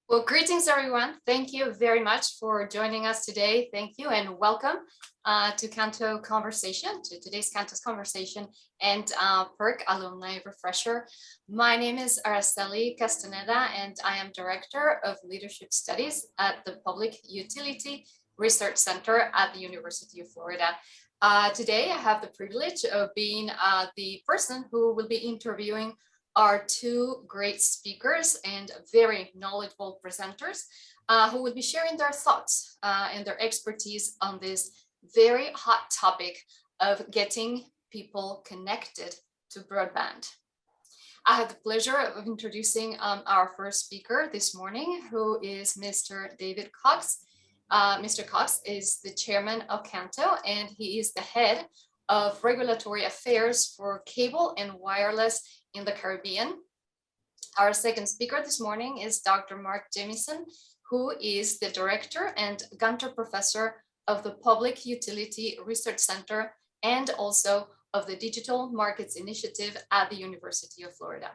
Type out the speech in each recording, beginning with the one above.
Well, greetings, everyone. Thank you very much for joining us today. Thank you and welcome to CANTO Conversation, to today's CANTO's Conversation and PERC Alumni Refresher. My name is Araceli Castaneda, and I am Director of Leadership Studies at the Public Utility Research Center at the University of Florida. Today, I have the privilege of being the person who will be interviewing our two great speakers and very knowledgeable presenters who will be sharing their thoughts and their expertise on this very hot topic of getting people connected to broadband. I have the pleasure of introducing our first speaker this morning, who is Mr. David Cox. Mr. Cox is the chairman of CANTO, and he is the head of regulatory affairs for cable and wireless in the Caribbean. Our second speaker this morning is Dr. Mark Jamieson, who is the director and CANTO professor of the Public Utility Research Center and also of the Digital Markets Initiative at the University of Florida.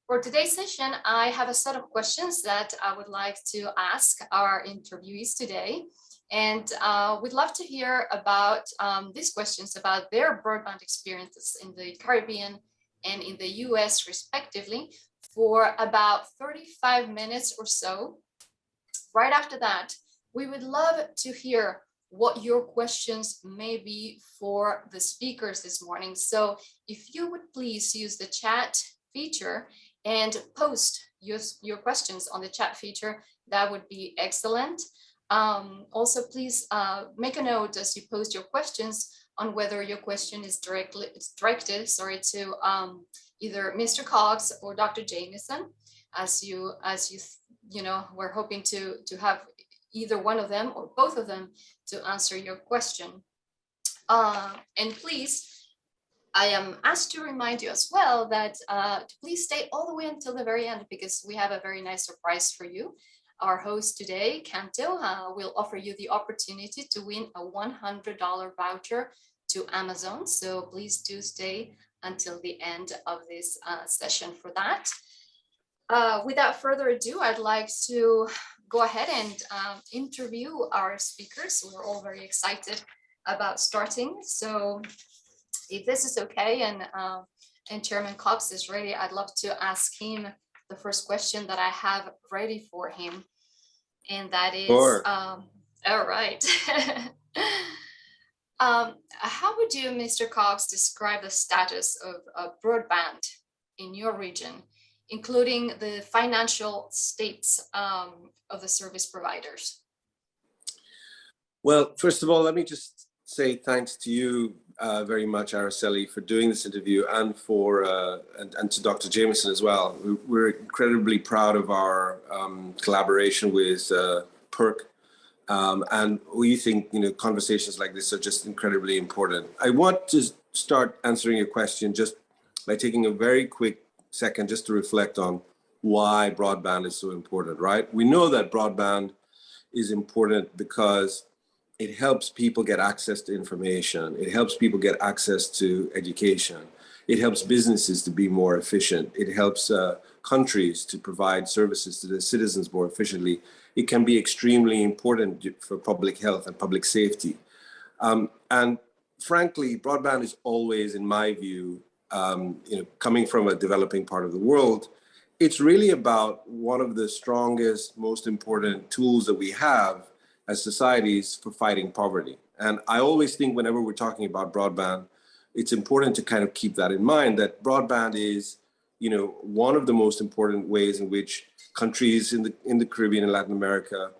For today's session, I have a set of questions that I would like to ask our interviewees today. And we'd love to hear about these questions about their broadband experiences in the Caribbean and in the US respectively for about 35 minutes or so. Right after that, we would love to hear what your questions may be for the speakers this morning. So if you would please use the chat feature and post your questions on the chat feature, that would be excellent. Also, please make a note as you post your questions on whether your question is directed to either Mr. Cox or Dr. Jamieson, as you know, we're hoping to have either one of them or both of them to answer your question. And please, I am asked to remind you as well that to please stay all the way until the very end, because we have a very nice surprise for you. Our host today, CANTO, will offer you the opportunity to win a $100 voucher to Amazon. So please do stay until the end of this session for that. Without further ado, I'd like to go ahead and interview our speakers. We're all very excited about starting. So if this is okay and Chairman Cox is ready, I'd love to ask him the first question that I have ready for him, and that is, sure. All right. How would you, Mr. Cox, describe the status of broadband in your region, including the financial states of the service providers? Well, first of all, let me just say thanks to you very much, Araceli, for doing this interview, and for and to Dr. Jamieson as well. We're incredibly proud of our collaboration with PERC, and we think conversations like this are just incredibly important. I want to start answering your question just by taking a very quick second just to reflect on why broadband is so important, right? We know that broadband is important because it helps people get access to information. It helps people get access to education. It helps businesses to be more efficient. It helps countries to provide services to their citizens more efficiently. It can be extremely important for public health and public safety. And frankly, broadband is always, in my view, coming from a developing part of the world, it's really about one of the strongest, most important tools that we have as societies for fighting poverty. And I always think whenever we're talking about broadband, it's important to kind of keep that in mind, that broadband is, one of the most important ways in which countries in the Caribbean and Latin America,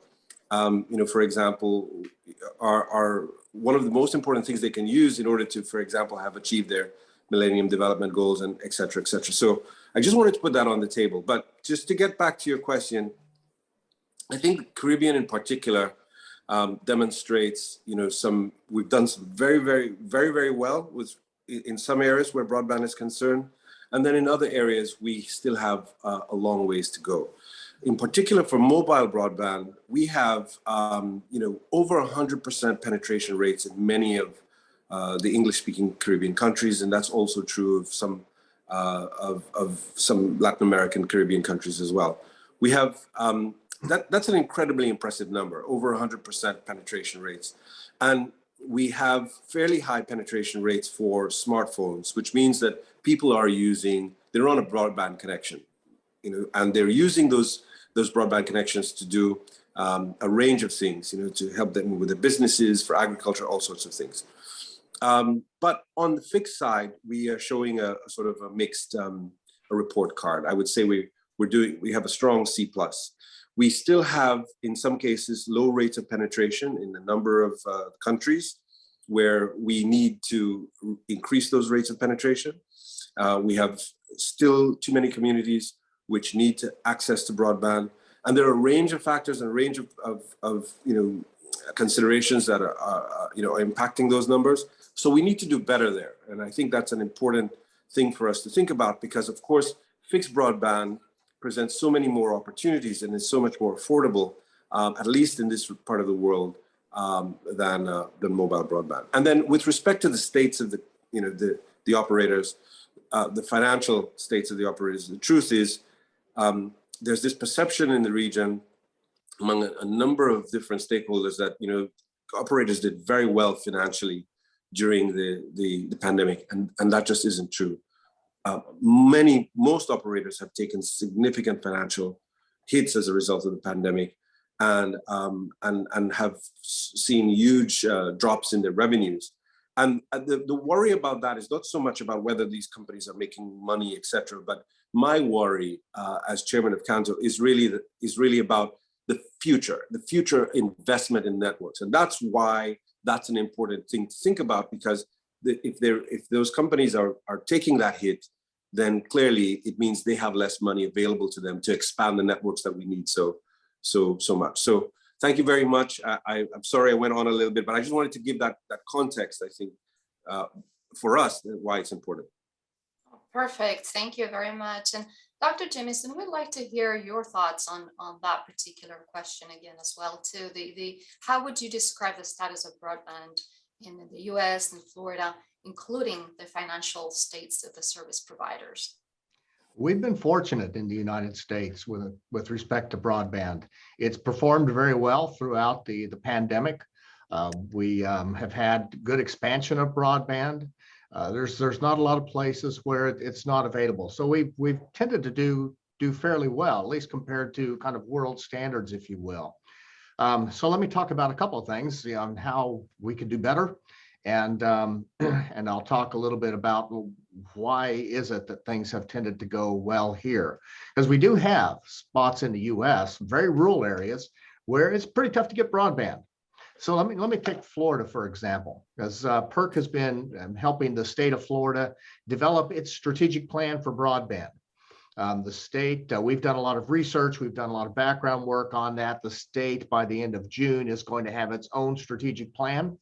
for example, are one of the most important things they can use in order to, for example, have achieved their Millennium Development Goals and et cetera, et cetera. So I just wanted to put that on the table. But just to get back to your question, I think the Caribbean in particular demonstrates, we've done some very, very, very, very well in some areas where broadband is concerned. And then in other areas, we still have a long ways to go. In particular for mobile broadband, we have, over 100% penetration rates in many of the English-speaking Caribbean countries, and that's also true of some Latin American Caribbean countries as well. We have, that's an incredibly impressive number, over 100% penetration rates. And we have fairly high penetration rates for smartphones, which means that people are they're on a broadband connection, and they're using those broadband connections to do a range of things, to help them with their businesses, for agriculture, all sorts of things. But on the fixed side, we are showing a sort of a mixed a report card. I would say we have a strong C+. We still have, in some cases, low rates of penetration in a number of countries where we need to increase those rates of penetration. We have still too many communities which need access to broadband. And there are a range of factors and a range of considerations that are impacting those numbers. So we need to do better there. And I think that's an important thing for us to think about, because of course, fixed broadband presents so many more opportunities and is so much more affordable, at least in this part of the world, than mobile broadband. And then with respect to the states of the operators, the financial states of the operators, the truth is there's this perception in the region among a number of different stakeholders that operators did very well financially during the pandemic, and that just isn't true. Most operators have taken significant financial hits as a result of the pandemic, and have seen huge drops in their revenues. And the worry about that is not so much about whether these companies are making money, etc. But my worry as chairman of CANTO is really about the future investment in networks, and that's why that's an important thing to think about, because if those companies are taking that hit, then clearly it means they have less money available to them to expand the networks that we need so much. So thank you very much. I'm sorry I went on a little bit, but I just wanted to give that context, I think, for us, why it's important. Perfect. Thank you very much. And Dr. Jamieson, we'd like to hear your thoughts on that particular question again as well, too. How would you describe the status of broadband in the US and Florida, including the financial states of the service providers? We've been fortunate in the United States with respect to broadband. It's performed very well throughout the pandemic. We have had good expansion of broadband. There's not a lot of places where it's not available. So we've tended to do fairly well, at least compared to kind of world standards, if you will. So let me talk about a couple of things on how we could do better. And I'll talk a little bit about why is it that things have tended to go well here. Because we do have spots in the US, very rural areas, where it's pretty tough to get broadband. So let me take Florida, for example, because PERC has been helping the state of Florida develop its strategic plan for broadband. The state, we've done a lot of research, we've done a lot of background work on that. The state, by the end of June, is going to have its own strategic plan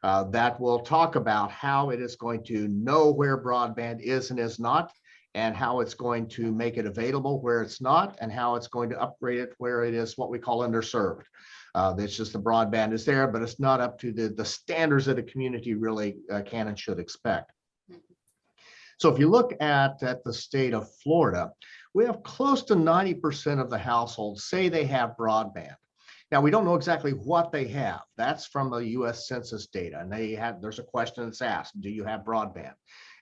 that will talk about how it is going to know where broadband is and is not, and how it's going to make it available where it's not, and how it's going to upgrade it where it is what we call underserved. It's just the broadband is there, but it's not up to the standards that a community really can and should expect. So if you look at the state of Florida, we have close to 90% of the households say they have broadband. Now, we don't know exactly what they have. That's from the US Census data. And there's a question that's asked, do you have broadband?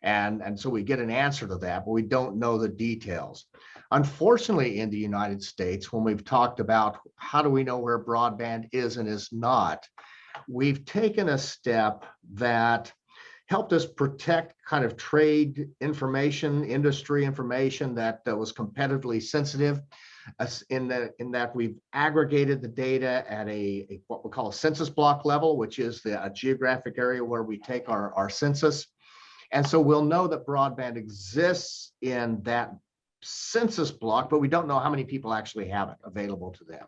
And so we get an answer to that, but we don't know the details. Unfortunately, in the United States, when we've talked about how do we know where broadband is and is not, we've taken a step that helped us protect kind of trade information, industry information that was competitively sensitive. In that we've aggregated the data at a what we call a census block level, which is a geographic area where we take our census. And so we'll know that broadband exists in that census block, but we don't know how many people actually have it available to them.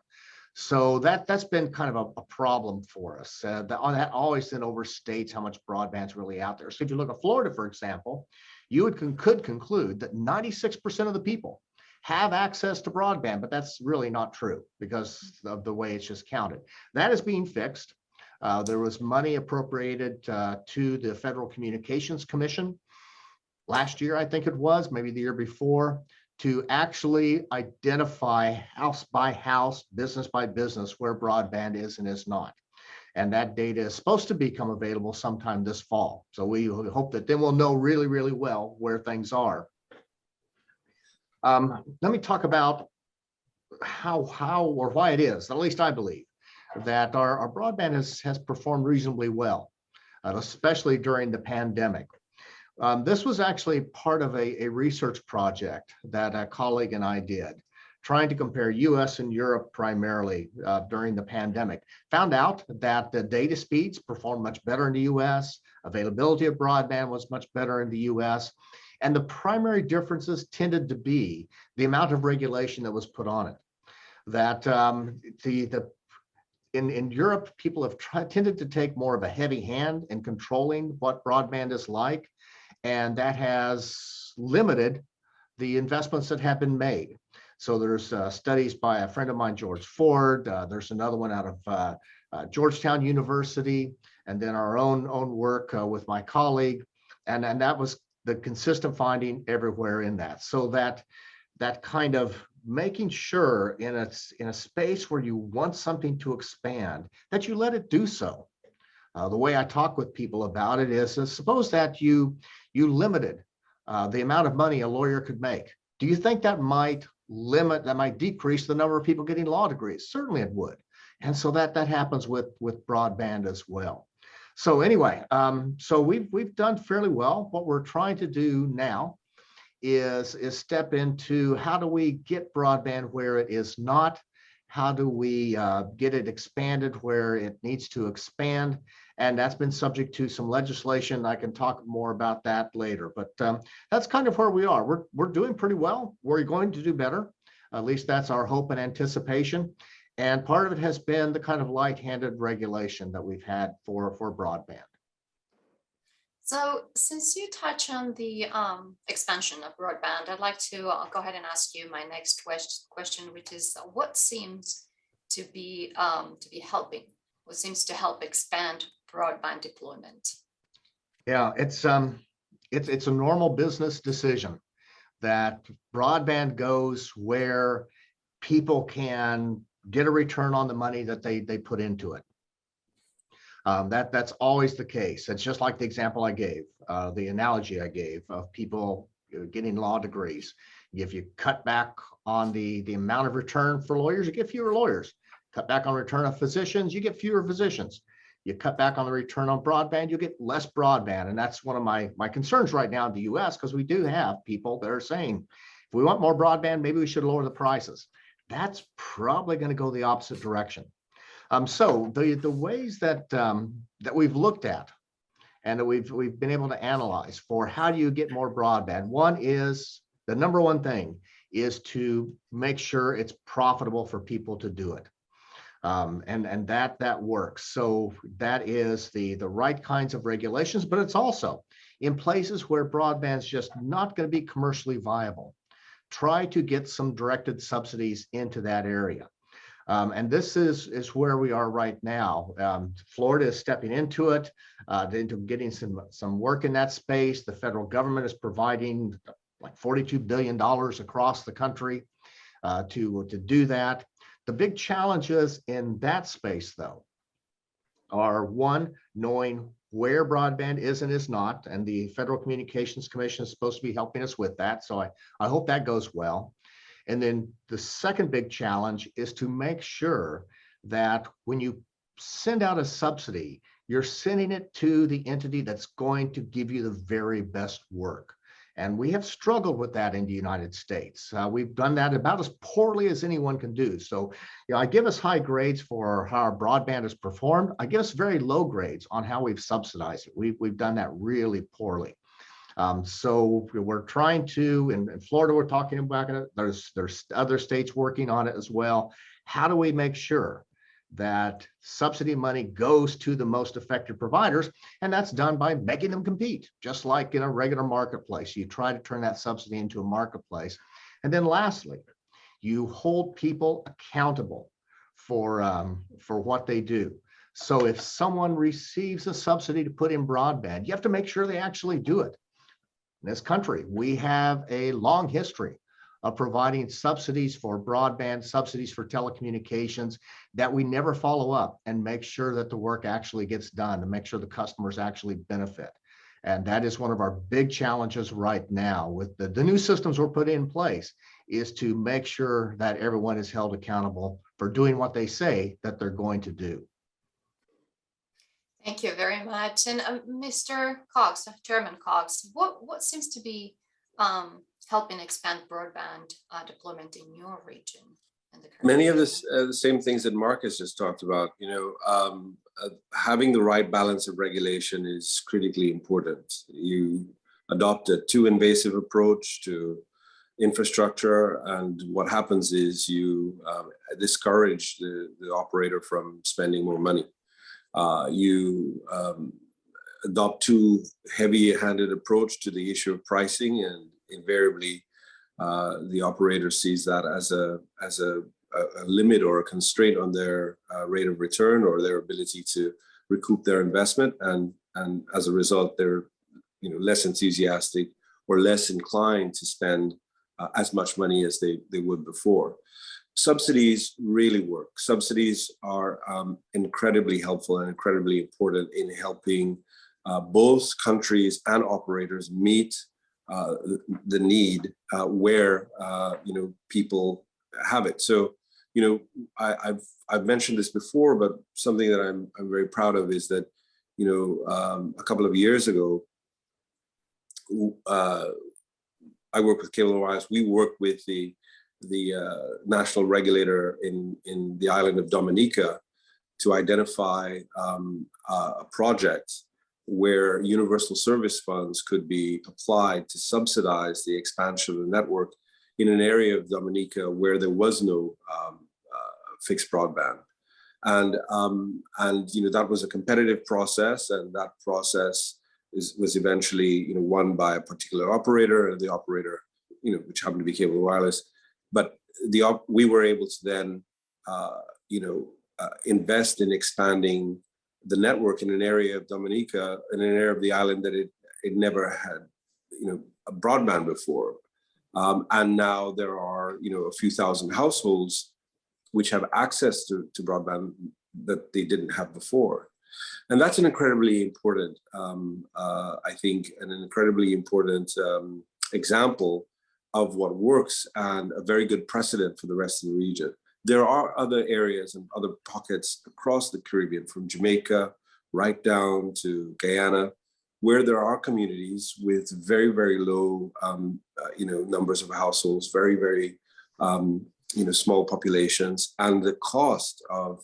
So that's been kind of a problem for us. That always then overstates how much broadband's really out there. So if you look at Florida, for example, you could conclude that 96% of the people have access to broadband, but that's really not true because of the way it's just counted. That is being fixed. There was money appropriated to the Federal Communications Commission last year, I think it was, maybe the year before, to actually identify house by house, business by business, where broadband is and is not. And that data is supposed to become available sometime this fall. So we hope that then we'll know really, really well where things are. Let me talk about how or why it is, at least I believe, that our broadband has performed reasonably well, especially during the pandemic. This was actually part of a research project that a colleague and I did, trying to compare US and Europe primarily during the pandemic. Found out that the data speeds performed much better in the US, availability of broadband was much better in the US, and the primary differences tended to be the amount of regulation that was put on it. That in Europe, people have tended to take more of a heavy hand in controlling what broadband is like, and that has limited the investments that have been made. So there's studies by a friend of mine, George Ford. There's another one out of Georgetown University, and then our own work with my colleague. And that was the consistent finding everywhere in that. So that kind of making sure in a space where you want something to expand, that you let it do so. The way I talk with people about it is suppose that you limited the amount of money a lawyer could make. Do you think that might decrease the number of people getting law degrees? Certainly it would. And so that happens with broadband as well. So anyway, so we've done fairly well. What we're trying to do now is step into how do we get broadband where it is not? How do we get it expanded where it needs to expand? And that's been subject to some legislation. I can talk more about that later, but that's kind of where we are. We're doing pretty well. We're going to do better. At least that's our hope and anticipation. And part of it has been the kind of light-handed regulation that we've had for broadband. So since you touch on the expansion of broadband, I'd like to go ahead and ask you my next question, which is what seems to be helping? What seems to help expand broadband deployment? Yeah, it's a normal business decision that broadband goes where people can get a return on the money that they put into it. That's always the case. It's just like the example I gave, the analogy I gave of people getting law degrees. If you cut back on the amount of return for lawyers, you get fewer lawyers. Cut back on return of physicians, you get fewer physicians. You cut back on the return on broadband, you get less broadband. And that's one of my concerns right now in the US, because we do have people that are saying, if we want more broadband, maybe we should lower the prices. That's probably going to go the opposite direction. So the ways that we've looked at and that we've been able to analyze for how do you get more broadband, one is the number one thing is to make sure it's profitable for people to do it. And that works. So that is the right kinds of regulations, but it's also in places where broadband's just not going to be commercially viable. Try to get some directed subsidies into that area. And this is where we are right now. Florida is stepping into it, into getting some work in that space. The federal government is providing like $42 billion across the country to do that. The big challenges in that space, though, are one, knowing where broadband is and is not, and the Federal Communications Commission is supposed to be helping us with that. So I hope that goes well. And then the second big challenge is to make sure that when you send out a subsidy, you're sending it to the entity that's going to give you the very best work. And we have struggled with that in the United States. We've done that about as poorly as anyone can do. So, I give us high grades for how our broadband has performed. I give us very low grades on how we've subsidized it. We've done that really poorly. So we're trying to, in Florida, we're talking about it. There's other states working on it as well. How do we make sure that subsidy money goes to the most effective providers? And that's done by making them compete, just like in a regular marketplace. You try to turn that subsidy into a marketplace. And then lastly, you hold people accountable for what they do. So if someone receives a subsidy to put in broadband, you have to make sure they actually do it. In this country, we have a long history of providing subsidies for broadband, subsidies for telecommunications, that we never follow up and make sure that the work actually gets done and make sure the customers actually benefit. And that is one of our big challenges right now with the new systems we're putting in place, is to make sure that everyone is held accountable for doing what they say that they're going to do. Thank you very much. And Mr. Cox, Chairman Cox, what seems to be helping expand broadband deployment in your region? Many of the same things that Marcus just talked about. Having the right balance of regulation is critically important. You adopt a too invasive approach to infrastructure, and what happens is you discourage the operator from spending more money. You adopt too heavy-handed approach to the issue of pricing, and invariably the operator sees that as a limit or a constraint on their rate of return or their ability to recoup their investment, and as a result they're less enthusiastic or less inclined to spend as much money as they would before. Subsidies really work. Subsidies are incredibly helpful and incredibly important in helping both countries and operators meet the need where people have it. So I've mentioned this before, but something that I'm very proud of is that a couple of years ago I worked with Cable & Wireless. We worked with the national regulator in the island of Dominica to identify a project where universal service funds could be applied to subsidize the expansion of the network in an area of Dominica where there was no fixed broadband. And that was a competitive process, and that process was eventually won by a particular operator, and the operator which happened to be Cable & Wireless. But we were able to then invest in expanding the network in an area of Dominica, in an area of the island that it never had a broadband before. And now there are a few thousand households which have access to broadband that they didn't have before. And that's an incredibly important, I think, an incredibly important example of what works, and a very good precedent for the rest of the region. There are other areas and other pockets across the Caribbean, from Jamaica right down to Guyana, where there are communities with very, very low, numbers of households, very, very, small populations, and the cost of,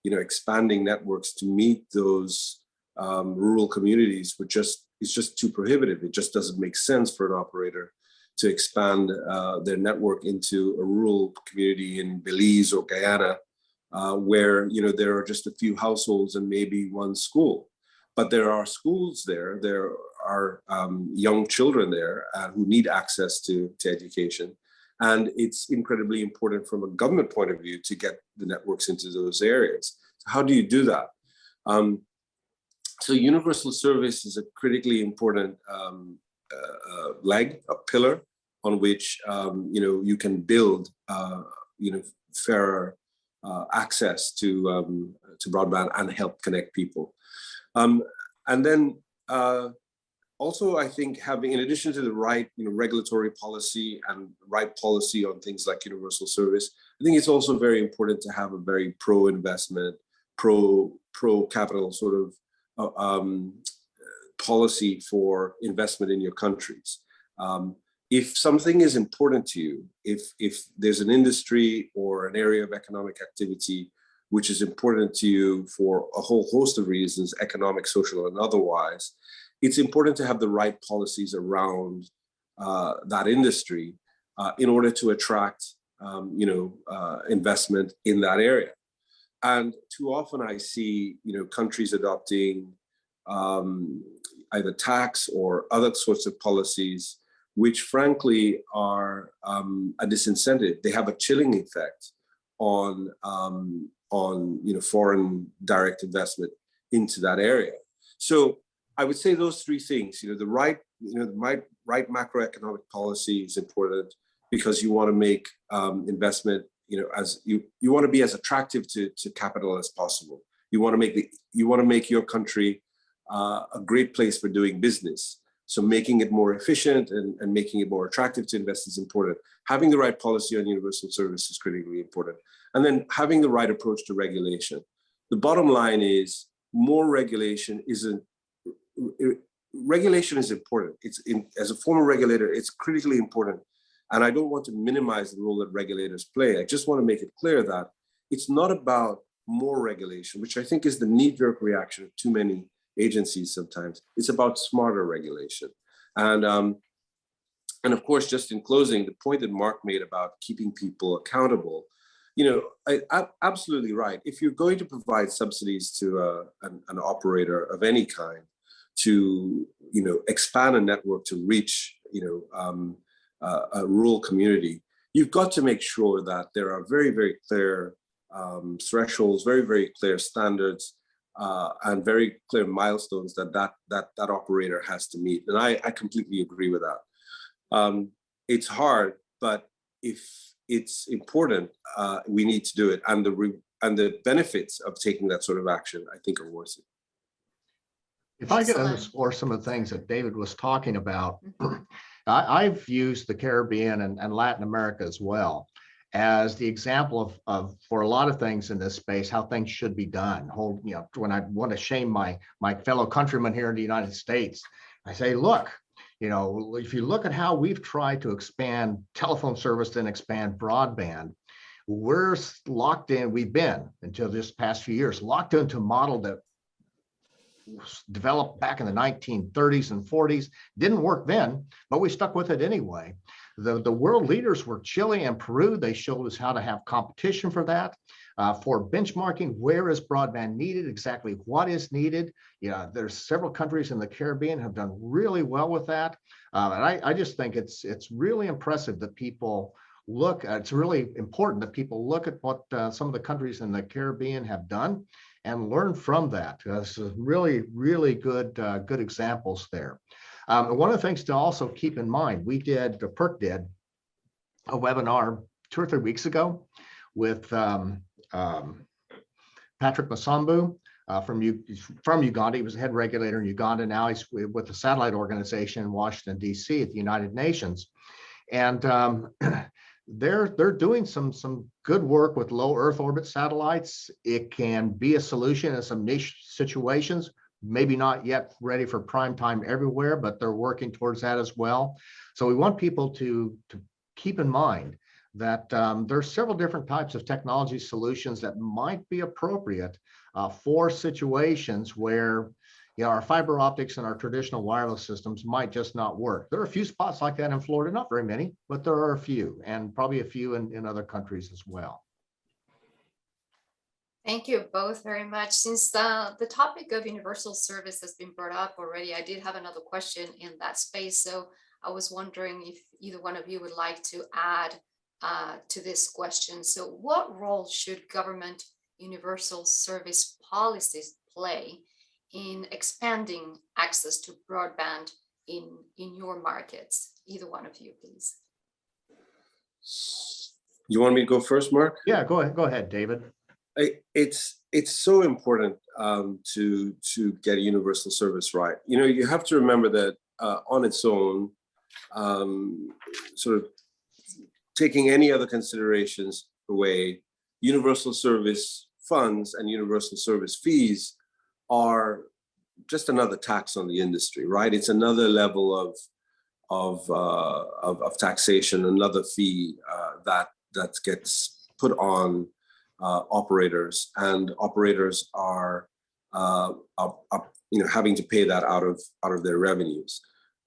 expanding networks to meet those rural communities is just too prohibitive. It just doesn't make sense for an operator to expand their network into a rural community in Belize or Guyana, where there are just a few households and maybe one school. But there are schools there. There are young children there who need access to education. And it's incredibly important from a government point of view to get the networks into those areas. So how do you do that? So universal service is a critically important leg, a pillar on which you can build fairer access to broadband and help connect people. And then also, I think having, in addition to the right regulatory policy and right policy on things like universal service, I think it's also very important to have a very pro-investment, pro-capital sort of policy for investment in your countries. If something is important to you, if there's an industry or an area of economic activity which is important to you for a whole host of reasons, economic, social, and otherwise, it's important to have the right policies around that industry in order to attract investment in that area. And too often I see countries adopting either tax or other sorts of policies which frankly are a disincentive. They have a chilling effect on foreign direct investment into that area. So I would say those three things: the right macroeconomic policy is important. because you want to make investment, as you want to be as attractive to capital as possible. You want to make your country a great place for doing business. So making it more efficient and making it more attractive to invest is important. Having the right policy on universal service is critically important. And then having the right approach to regulation. The bottom line is more regulation regulation is important. As a former regulator, it's critically important. And I don't want to minimize the role that regulators play. I just want to make it clear that it's not about more regulation, which I think is the knee-jerk reaction of too many agencies sometimes. It's about smarter regulation. And of course, just in closing, the point that Mark made about keeping people accountable, I'm absolutely right. If you're going to provide subsidies to an operator of any kind to, expand a network to reach, a rural community, you've got to make sure that there are very, very clear thresholds, very, very clear standards, and very clear milestones that operator has to meet. And I completely agree with that. It's hard, but if it's important, we need to do it. And the benefits of taking that sort of action, I think, are worth it. If I could underscore some of the things that David was talking about, I've used the Caribbean and Latin America as well as the example of for a lot of things in this space, how things should be done. When I want to shame my fellow countrymen here in the United States, I say, look, if you look at how we've tried to expand telephone service and expand broadband, we're locked in, we've been until this past few years, locked into a model that was developed back in the 1930s and 40s, didn't work then, but we stuck with it anyway. The world leaders were Chile and Peru. They showed us how to have competition for that, for benchmarking. Where is broadband needed? Exactly what is needed? There's several countries in the Caribbean have done really well with that. And I just think it's really impressive that people look, it's really important that people look at what some of the countries in the Caribbean have done and learn from that. There's really, really good examples there. One of the things to also keep in mind, PERC did a webinar 2 or 3 weeks ago with Patrick Masambu from Uganda. He was the head regulator in Uganda. Now he's with the satellite organization in Washington, D.C. at the United Nations. And they're doing some good work with low Earth orbit satellites. It can be a solution in some niche situations, maybe not yet ready for prime time everywhere, but they're working towards that as well. So we want people to keep in mind that there's several different types of technology solutions that might be appropriate for situations where our fiber optics and our traditional wireless systems might just not work. There are a few spots like that in Florida, not very many, but there are a few, and probably a few in other countries as well. Thank you both very much. Since the topic of universal service has been brought up already, I did have another question in that space. So I was wondering if either one of you would like to add to this question. So what role should government universal service policies play in expanding access to broadband in your markets? Either one of you, please. You want me to go first, Mark? Yeah, go ahead, David. It's so important to get a universal service right. You have to remember that on its own, sort of taking any other considerations away, universal service funds and universal service fees are just another tax on the industry, right? It's another level of taxation, another fee that gets put on operators, and operators are having to pay that out of their revenues.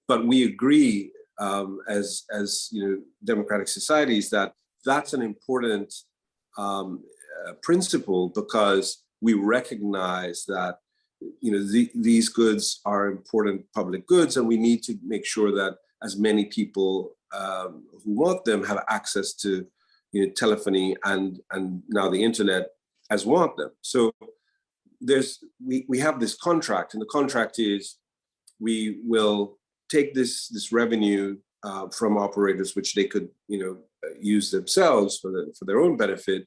But we agree as democratic societies that that's an important principle, because we recognize that these goods are important public goods, and we need to make sure that as many people who want them have access to telephony and now the internet as want them. So we have this contract, and the contract is we will take this revenue from operators, which they could, use themselves for their own benefit,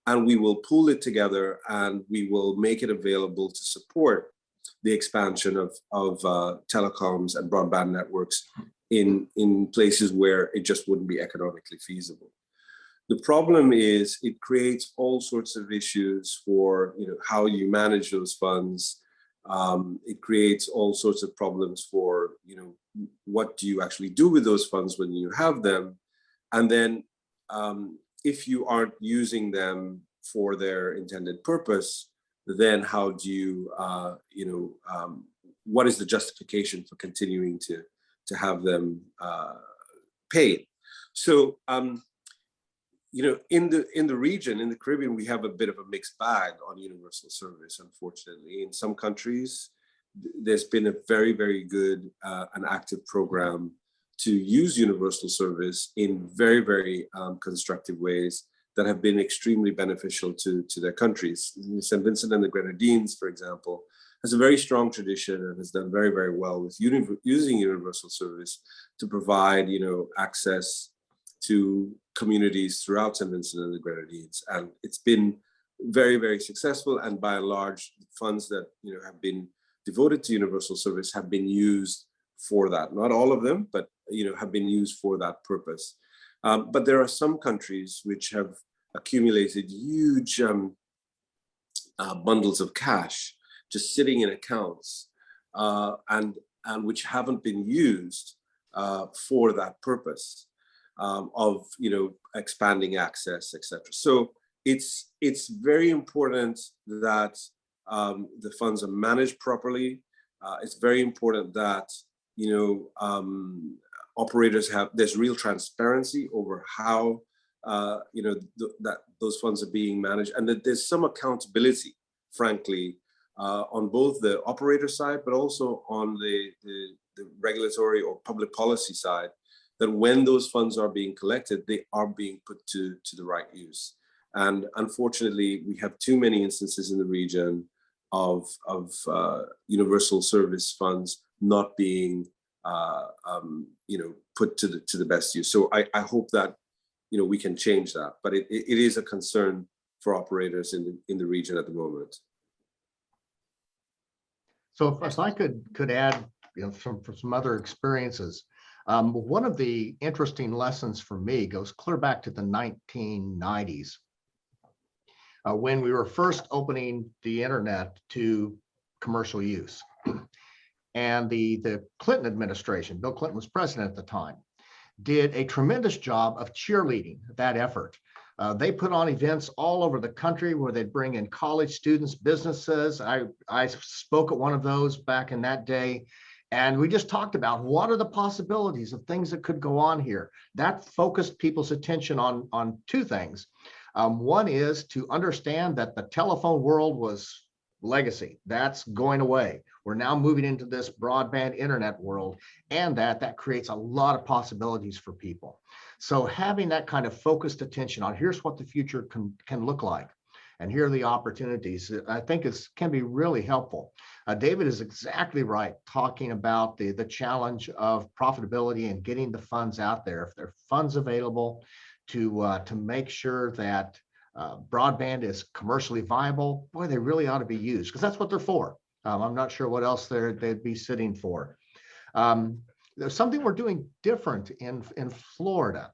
and we will pool it together and we will make it available to support the expansion of telecoms and broadband networks in places where it just wouldn't be economically feasible. The problem is it creates all sorts of issues for how you manage those funds. It creates all sorts of problems for what do you actually do with those funds when you have them, and then if you aren't using them for their intended purpose, then how do you what is the justification for continuing to have them paid? So in the region, in the Caribbean, we have a bit of a mixed bag on universal service. Unfortunately, in some countries, there's been a very, very good and active program to use universal service in very, very constructive ways that have been extremely beneficial to their countries. St. Vincent and the Grenadines, for example, has a very strong tradition and has done very, very well with using universal service to provide, access to communities throughout St. Vincent and the Grenadines. And it's been very, very successful. And by and large, funds that have been devoted to universal service have been used for that. Not all of them, but have been used for that purpose. But there are some countries which have accumulated huge bundles of cash just sitting in accounts and which haven't been used for that purpose of expanding access, etc. So it's very important that the funds are managed properly. It's very important that operators there's real transparency over how that those funds are being managed, and that there's some accountability, frankly, on both the operator side, but also on the regulatory or public policy side, that when those funds are being collected, they are being put to the right use. And unfortunately, we have too many instances in the region of universal service funds not being put to the best use. So I hope that we can change that, but it is a concern for operators in the region at the moment. So if I could add from some other experiences, one of the interesting lessons for me goes clear back to the 1990s when we were first opening the internet to commercial use. And the Clinton administration, Bill Clinton was president at the time, did a tremendous job of cheerleading that effort. They put on events all over the country where they'd bring in college students, businesses. I spoke at one of those back in that day, and we just talked about what are the possibilities of things that could go on here. That focused people's attention on two things. One is to understand that the telephone world was legacy. That's going away. We're now moving into this broadband internet world, and that creates a lot of possibilities for people. So having that kind of focused attention on here's what the future can look like, and here are the opportunities, I think can be really helpful. David is exactly right, talking about the challenge of profitability and getting the funds out there. If there are funds available to make sure that broadband is commercially viable, boy, they really ought to be used, because that's what they're for. I'm not sure what else they'd be sitting for. There's something we're doing different in Florida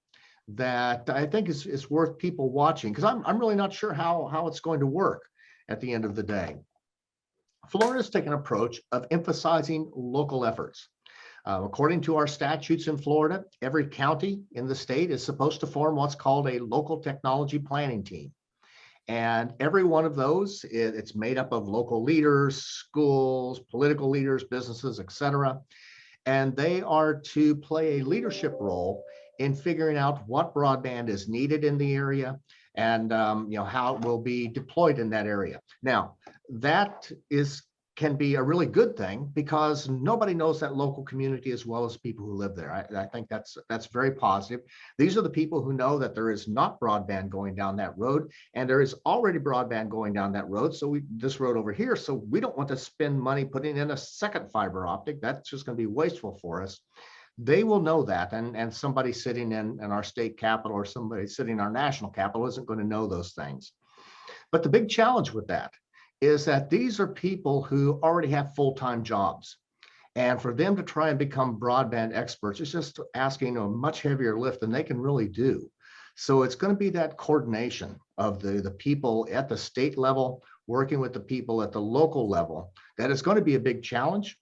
that I think is worth people watching, because I'm really not sure how it's going to work at the end of the day. Florida's taken an approach of emphasizing local efforts. According to our statutes in Florida, every county in the state is supposed to form what's called a local technology planning team. And every one of those, it's made up of local leaders, schools, political leaders, businesses, etc. And they are to play a leadership role in figuring out what broadband is needed in the area and how it will be deployed in that area. Now, that can be a really good thing, because nobody knows that local community as well as people who live there. I think that's very positive. These are the people who know that there is not broadband going down that road, and there is already broadband going down that road. So this road over here, so we don't want to spend money putting in a second fiber optic. That's just going to be wasteful for us. they will know that. And somebody sitting in our state capital or somebody sitting in our national capital isn't going to know those things. But the big challenge with that is that these are people who already have full-time jobs. And for them to try and become broadband experts, it's just asking a much heavier lift than they can really do. So it's going to be that coordination of the people at the state level, working with the people at the local level, that is going to be a big challenge.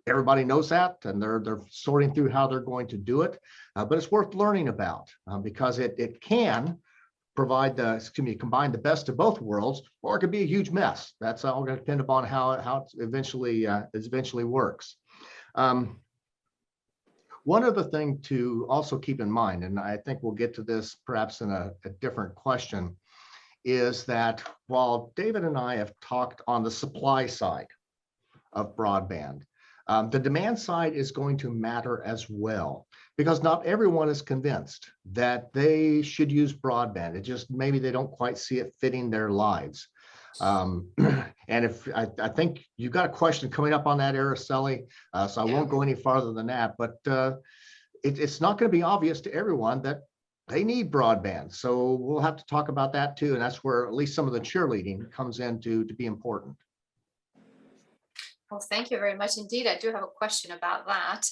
Everybody knows that, and they're sorting through how they're going to do it. But it's worth learning about because it can provide combine the best of both worlds, or it could be a huge mess. That's all going to depend upon how it eventually works. One other thing to also keep in mind, and I think we'll get to this perhaps in a different question, is that while David and I have talked on the supply side of broadband, the demand side is going to matter as well, because not everyone is convinced that they should use broadband. It just maybe they don't quite see it fitting their lives. And if I think you've got a question coming up on that, Araceli, so I won't go any farther than that, but it's not going to be obvious to everyone that they need broadband. So we'll have to talk about that too. And that's where at least some of the cheerleading comes in to be important. Well, thank you very much indeed. I do have a question about that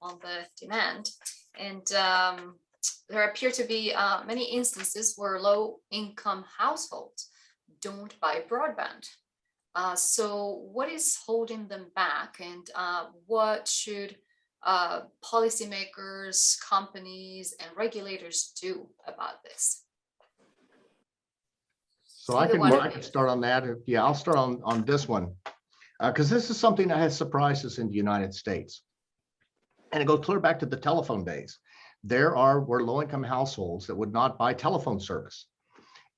on the demand. And there appear to be many instances where low-income households don't buy broadband. So what is holding them back, and what should policymakers, companies, and regulators do about this? So I can start on that. Yeah, I'll start on this one. Because this is something that has surprised us in the United States. And it goes clear back to the telephone days. Were low-income households that would not buy telephone service.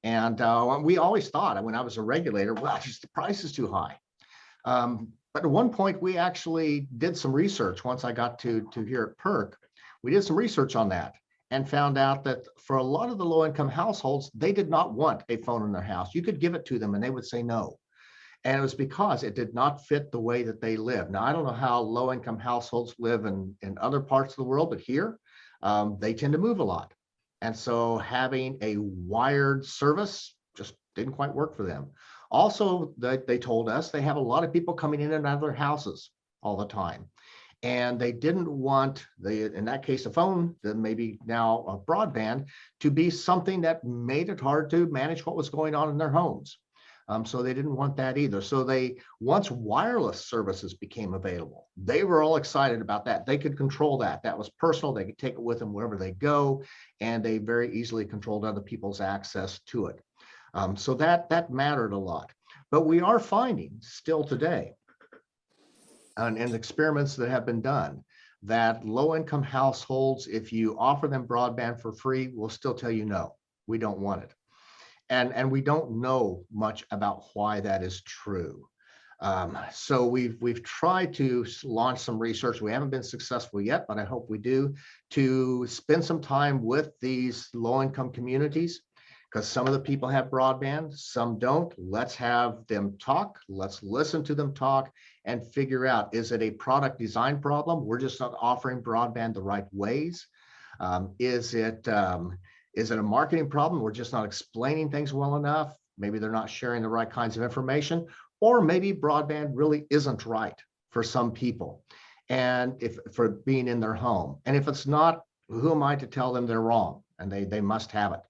And we always thought, when I was a regulator, well, just the price is too high. But at one point, we actually did some research. Once I got to here at PERC, we did some research on that and found out that for a lot of the low-income households, they did not want a phone in their house. You could give it to them and they would say no. And it was because it did not fit the way that they live. Now, I don't know how low-income households live in other parts of the world, but here, they tend to move a lot. And so having a wired service just didn't quite work for them. Also, they told us they have a lot of people coming in and out of their houses all the time. And they didn't want, in that case, a phone, then maybe now a broadband, to be something that made it hard to manage what was going on in their homes. So they didn't want that either. So once wireless services became available, they were all excited about that. They could control that. That was personal. They could take it with them wherever they go, and they very easily controlled other people's access to it. So that mattered a lot. But we are finding still today, and experiments that have been done, that low-income households, if you offer them broadband for free, will still tell you no, we don't want it. And we don't know much about why that is true. So we've tried to launch some research. We haven't been successful yet, but I hope we do, to spend some time with these low-income communities, because some of the people have broadband, some don't. Let's have them talk. Let's listen to them talk and figure out, is it a product design problem? We're just not offering broadband the right ways. Is it a marketing problem? We're just not explaining things well enough. Maybe they're not sharing the right kinds of information, or maybe broadband really isn't right for some people, and for being in their home. And if it's not, who am I to tell them they're wrong and they must have it?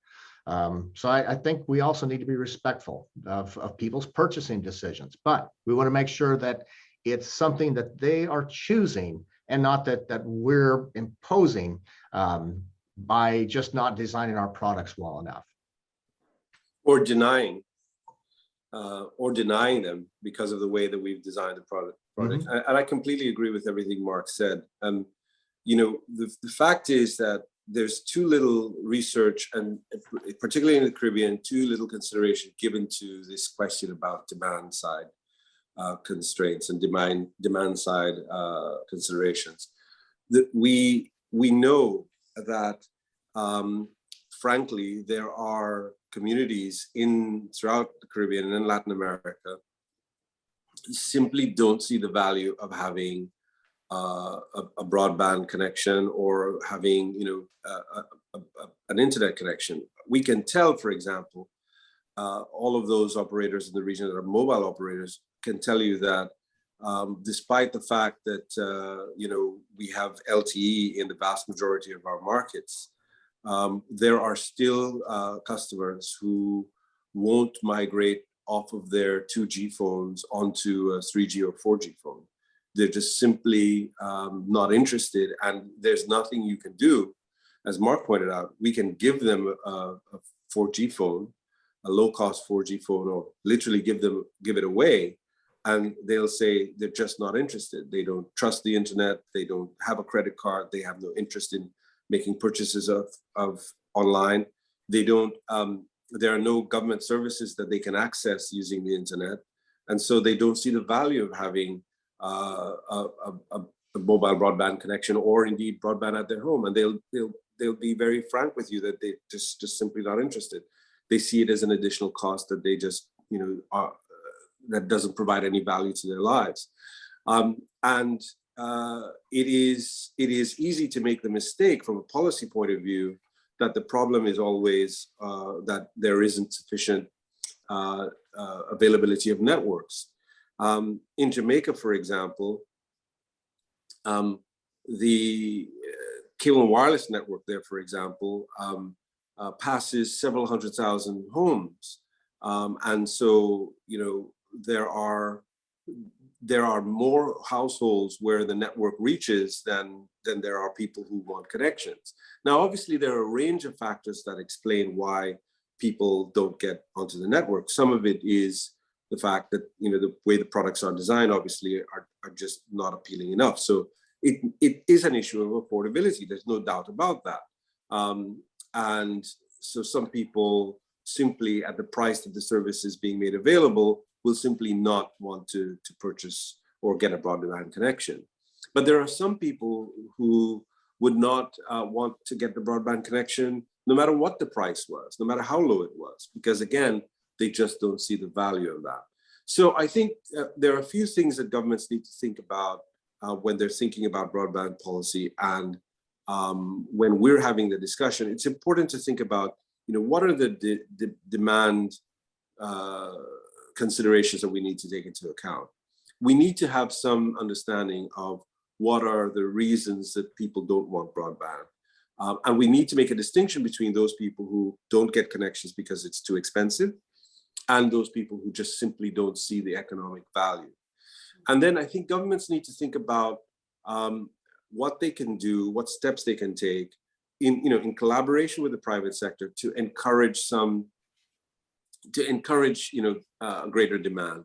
So I think we also need to be respectful of people's purchasing decisions, but we want to make sure that it's something that they are choosing and not that we're imposing by just not designing our products well enough. Or denying them because of the way that we've designed the product. Mm-hmm. And I completely agree with everything Mark said. The fact is that there's too little research, and particularly in the Caribbean, too little consideration given to this question about demand side constraints and demand side considerations. That we know that, frankly, there are communities throughout the Caribbean and in Latin America simply don't see the value of having a broadband connection or having, an internet connection. We can tell, for example, all of those operators in the region that are mobile operators can tell you that despite the fact that, we have LTE in the vast majority of our markets, there are still customers who won't migrate off of their 2G phones onto a 3G or 4G phone. They're just simply not interested, and there's nothing you can do. As Mark pointed out, we can give them a 4G phone, a low-cost 4G phone, or literally give it away, and they'll say they're just not interested. They don't trust the internet. They don't have a credit card. They have no interest in making purchases of online. They don't. There are no government services that they can access using the internet, and so they don't see the value of having a mobile broadband connection, or indeed broadband at their home. And they'll be very frank with you that they just simply not interested. They see it as an additional cost that they just that doesn't provide any value to their lives. And it is easy to make the mistake from a policy point of view that the problem is always that there isn't sufficient availability of networks. In Jamaica, for example, the cable and wireless network there, for example, passes several 100,000 homes. And so, there are more households where the network reaches than there are people who want connections. Now, obviously, there are a range of factors that explain why people don't get onto the network. Some of it is the fact that, the way the products are designed, obviously, are just not appealing enough. So it is an issue of affordability. There's no doubt about that. And so some people simply, at the price that the service is being made available, will simply not want to purchase or get a broadband connection. But there are some people who would not want to get the broadband connection, no matter what the price was, no matter how low it was, because again, they just don't see the value of that. So I think there are a few things that governments need to think about when they're thinking about broadband policy. And when we're having the discussion, it's important to think about, what are the demand considerations that we need to take into account. We need to have some understanding of what are the reasons that people don't want broadband. And we need to make a distinction between those people who don't get connections because it's too expensive and those people who just simply don't see the economic value. And then I think governments need to think about what they can do, what steps they can take in collaboration with the private sector to encourage greater demand.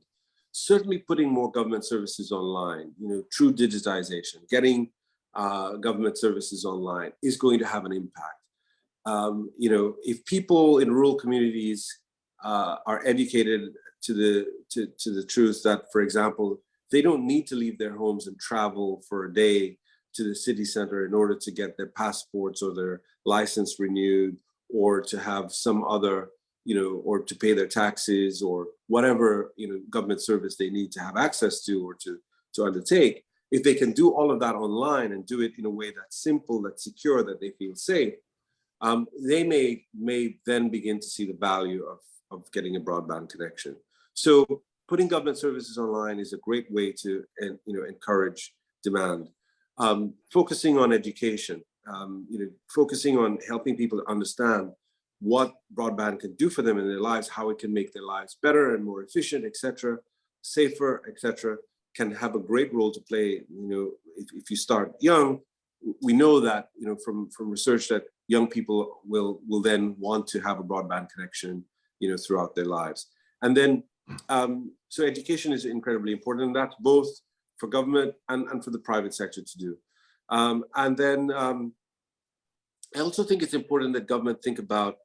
Certainly putting more government services online, through digitization, getting government services online is going to have an impact. If people in rural communities are educated to the truth that, for example, they don't need to leave their homes and travel for a day to the city center in order to get their passports or their license renewed, or to have some other, or to pay their taxes or whatever, government service they need to have access to or to undertake. If they can do all of that online and do it in a way that's simple, that's secure, that they feel safe, they may then begin to see the value of getting a broadband connection. So putting government services online is a great way to encourage demand. Focusing on education, focusing on helping people to understand what broadband can do for them in their lives, how it can make their lives better and more efficient, etc., safer, etc., can have a great role to play. If you start young, we know that from research that young people will then want to have a broadband connection throughout their lives. And then so education is incredibly important, and that's both for government and for the private sector to do. And then I also think it's important that government think about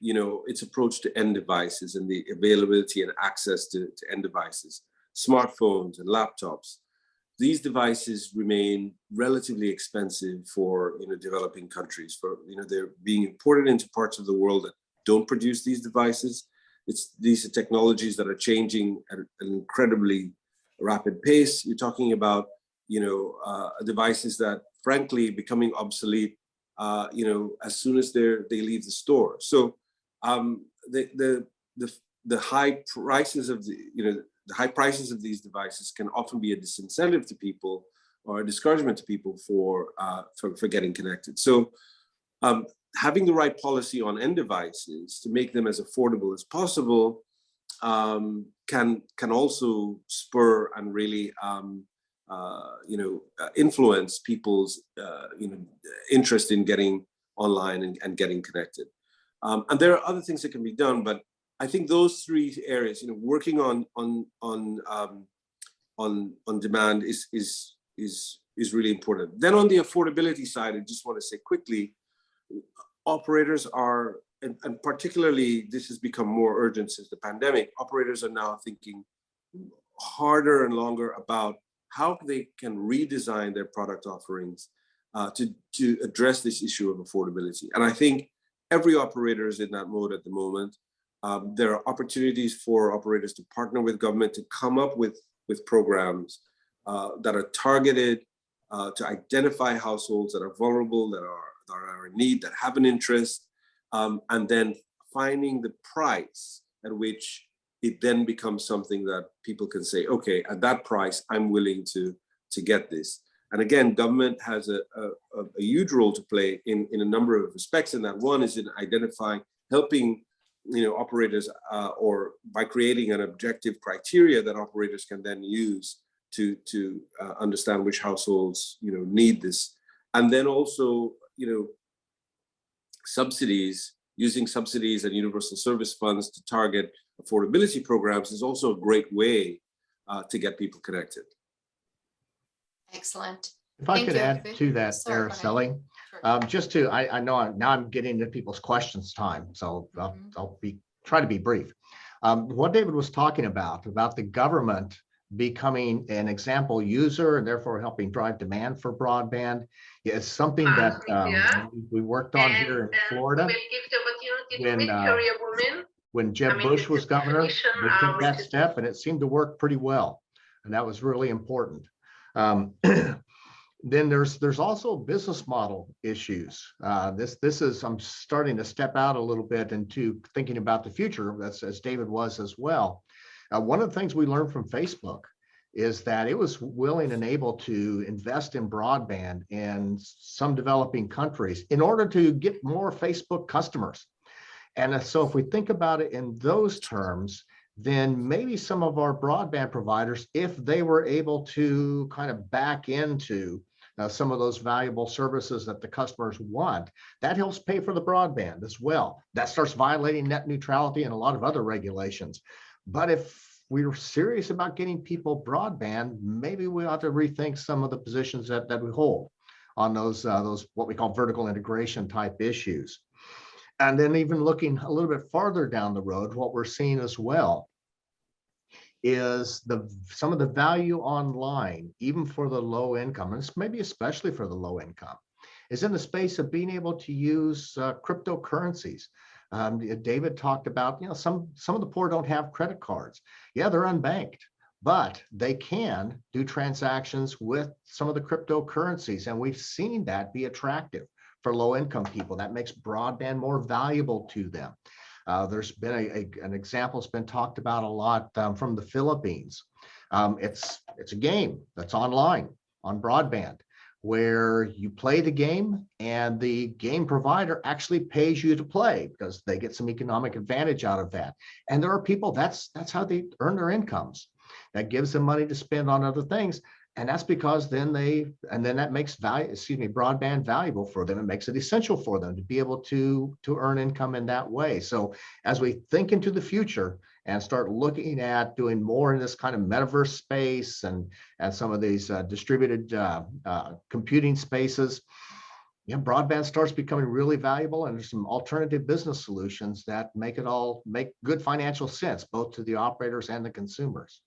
its approach to end devices and the availability and access to end devices, smartphones and laptops. These devices remain relatively expensive for developing countries. They're being imported into parts of the world that don't produce these devices. These are technologies that are changing at an incredibly rapid pace. You're talking about devices that frankly becoming obsolete, as soon as they leave the store. So the high prices of the high prices of these devices can often be a disincentive to people or a discouragement to people for getting connected. So having the right policy on end devices to make them as affordable as possible can also spur and really influence people's interest in getting online and getting connected. And there are other things that can be done, but I think those three areas, working on demand is really important. Then on the affordability side, I just want to say quickly, operators are, and particularly this has become more urgent since the pandemic, operators are now thinking harder and longer about how they can redesign their product offerings to address this issue of affordability. And I think every operator is in that mode at the moment. There are opportunities for operators to partner with government to come up with programs that are targeted to identify households that are vulnerable, that are in need, that have an interest, and then finding the price at which it then becomes something that people can say, okay, at that price, I'm willing to get this. And again, government has a huge role to play in a number of respects. And that one is in identifying, helping operators, or by creating an objective criteria that operators can then use to understand which households need this. And then also subsidies, using subsidies and universal service funds to target affordability programs is also a great way to get people connected. Excellent. If I could add to that, Araceli, Sure. I know now I'm getting into people's questions time, so I'll try to be brief. What David was talking about the government becoming an example user and therefore helping drive demand for broadband is something that we worked on here in Florida. When Jeb Bush was governor, we took that step and it seemed to work pretty well. And that was really important. Then there's also business model issues. This is, I'm starting to step out a little bit into thinking about the future, that's as David was as well. One of the things we learned from Facebook is that it was willing and able to invest in broadband in some developing countries in order to get more Facebook customers. And so if we think about it in those terms, then maybe some of our broadband providers, if they were able to kind of back into some of those valuable services that the customers want, that helps pay for the broadband as well. That starts violating net neutrality and a lot of other regulations. But if we were serious about getting people broadband, maybe we ought to rethink some of the positions that we hold on those what we call vertical integration type issues. And then even looking a little bit farther down the road, what we're seeing as well is some of the value online, even for the low income, and maybe especially for the low income, is in the space of being able to use cryptocurrencies. David talked about, some of the poor don't have credit cards. Yeah, they're unbanked, but they can do transactions with some of the cryptocurrencies. And we've seen that be attractive for low income people. That makes broadband more valuable to them. There's been an example that's been talked about a lot from the Philippines. It's a game that's online on broadband where you play the game and the game provider actually pays you to play because they get some economic advantage out of that. And there are people, that's how they earn their incomes. That gives them money to spend on other things. And that's because then that makes broadband valuable for them. It makes it essential for them to be able to earn income in that way. So as we think into the future and start looking at doing more in this kind of metaverse space and some of these distributed computing spaces, broadband starts becoming really valuable, and there's some alternative business solutions that make good financial sense, both to the operators and the consumers.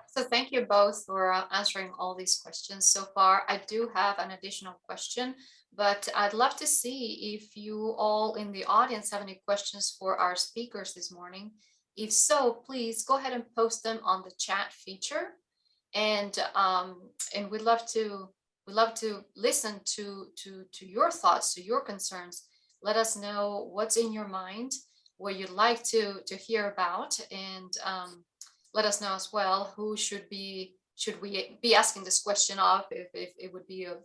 So thank you both for answering all these questions so far. I do have an additional question, but I'd love to see if you all in the audience have any questions for our speakers this morning. If so, please go ahead and post them on the chat feature. and we'd love to listen to your thoughts, to your concerns. Let us know what's in your mind, what you'd like to hear about, and let us know as well who should we be asking this question of, if it would be of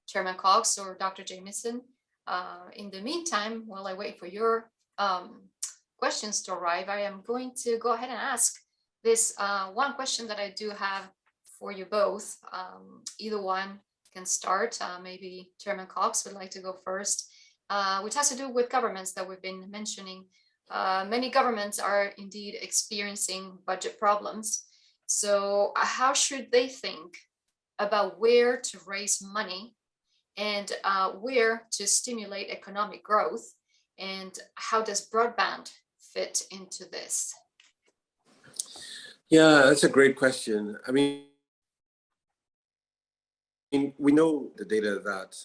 Chairman Cox or Dr. Jameson. In the meantime, while I wait for your questions to arrive, I am going to go ahead and ask this one question that I do have for you both. Either one can start. Maybe Chairman Cox would like to go first, which has to do with governments that we've been mentioning. Many governments are indeed experiencing budget problems. So how should they think about where to raise money and where to stimulate economic growth? And how does broadband fit into this? Yeah, that's a great question. I mean, we know the data that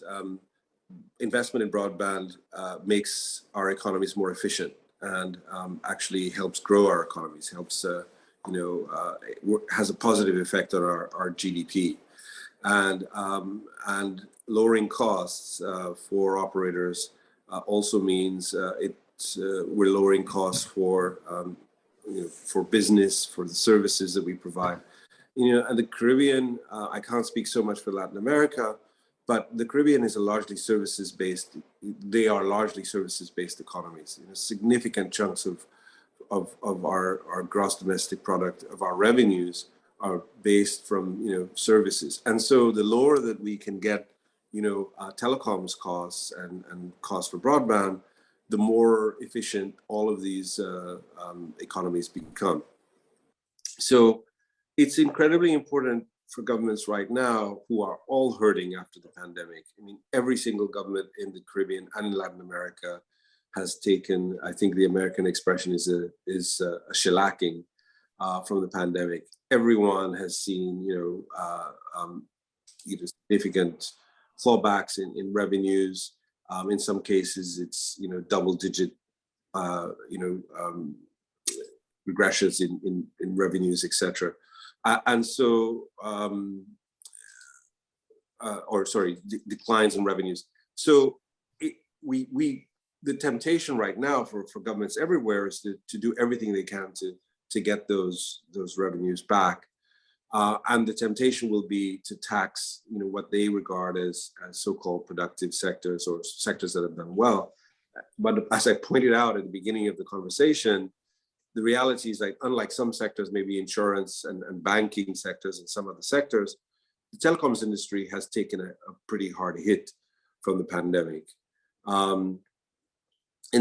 investment in broadband makes our economies more efficient and actually helps grow our economies, helps, has a positive effect on our GDP. And lowering costs for operators also means we're lowering costs for business, for the services that we provide. And the Caribbean, I can't speak so much for Latin America, but the Caribbean is they are largely services-based economies. Significant chunks of our gross domestic product, of our revenues, are based from services. And so the lower that we can get telecoms costs and costs for broadband, the more efficient all of these economies become. So it's incredibly important for governments right now, who are all hurting after the pandemic. I mean, every single government in the Caribbean and in Latin America has taken, I think the American expression is a shellacking from the pandemic. Everyone has seen, significant clawbacks in revenues. In some cases, it's double-digit, regressions in revenues, etc. And so, declines in revenues. So the temptation right now for governments everywhere is to do everything they can to get those revenues back. And the temptation will be to tax, what they regard as so-called productive sectors, or sectors that have done well. But as I pointed out at the beginning of the conversation, the reality is that unlike some sectors, maybe insurance and banking sectors and some other sectors, the telecoms industry has taken a pretty hard hit from the pandemic. And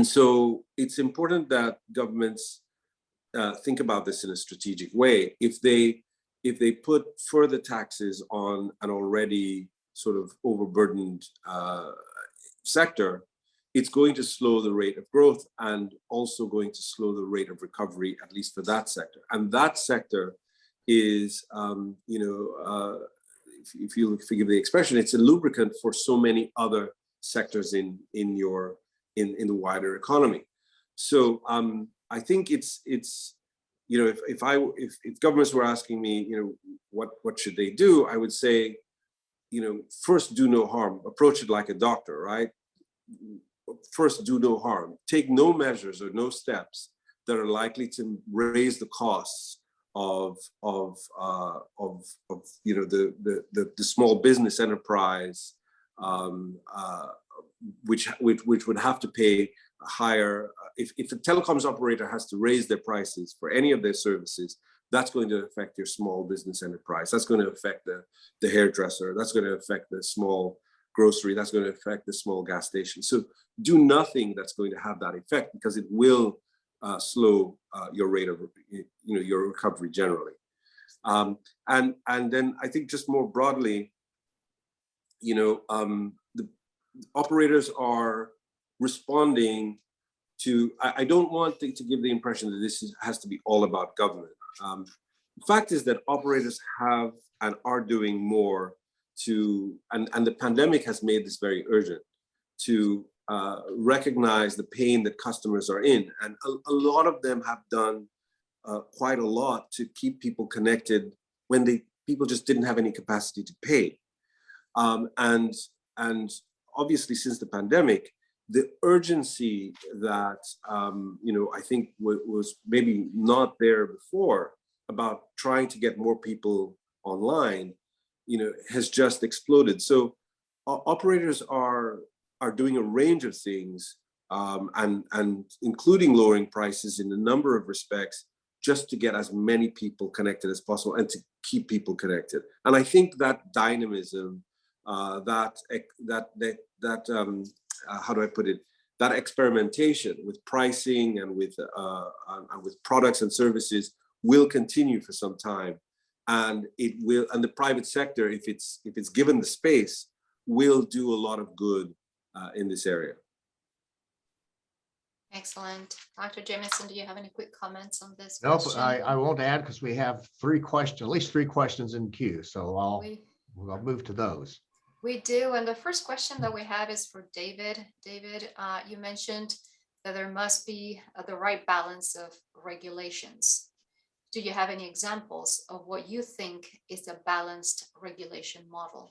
so it's important that governments think about this in a strategic way. If they put further taxes on an already sort of overburdened sector, it's going to slow the rate of growth and also going to slow the rate of recovery, at least for that sector. And that sector is, if you forgive the expression, it's a lubricant for so many other sectors in the wider economy. So I think it's if governments were asking me, what should they do, I would say, first, do no harm. Approach it like a doctor, right? First, do no harm. Take no measures or no steps that are likely to raise the costs of the small business enterprise, which would have to pay a higher. If a telecoms operator has to raise their prices for any of their services, that's going to affect your small business enterprise. That's going to affect the hairdresser. That's going to affect the small grocery. That's going to affect the small gas station. So do nothing that's going to have that effect, because it will slow your rate of your recovery generally. And then I think just more broadly, the operators are responding to. I don't want to give the impression that this has to be all about government. The fact is that operators have and are doing more and the pandemic has made this very urgent, to recognize the pain that customers are in. And a lot of them have done quite a lot to keep people connected when they people just didn't have any capacity to pay. And obviously, since the pandemic, the urgency that I think was maybe not there before about trying to get more people online, has just exploded. So operators are doing a range of things, and including lowering prices in a number of respects, just to get as many people connected as possible and to keep people connected. And I think that dynamism, how do I put it? That experimentation with pricing and with products and services will continue for some time, and it will. And the private sector, if it's given the space, will do a lot of good in this area. Excellent. Dr. Jamieson, do you have any quick comments on this Nope, question? I won't add because we have at least three questions in queue. So I'll move to those. We do, and the first question that we have is for David. David, you mentioned that there must be the right balance of regulations. Do you have any examples of what you think is a balanced regulation model?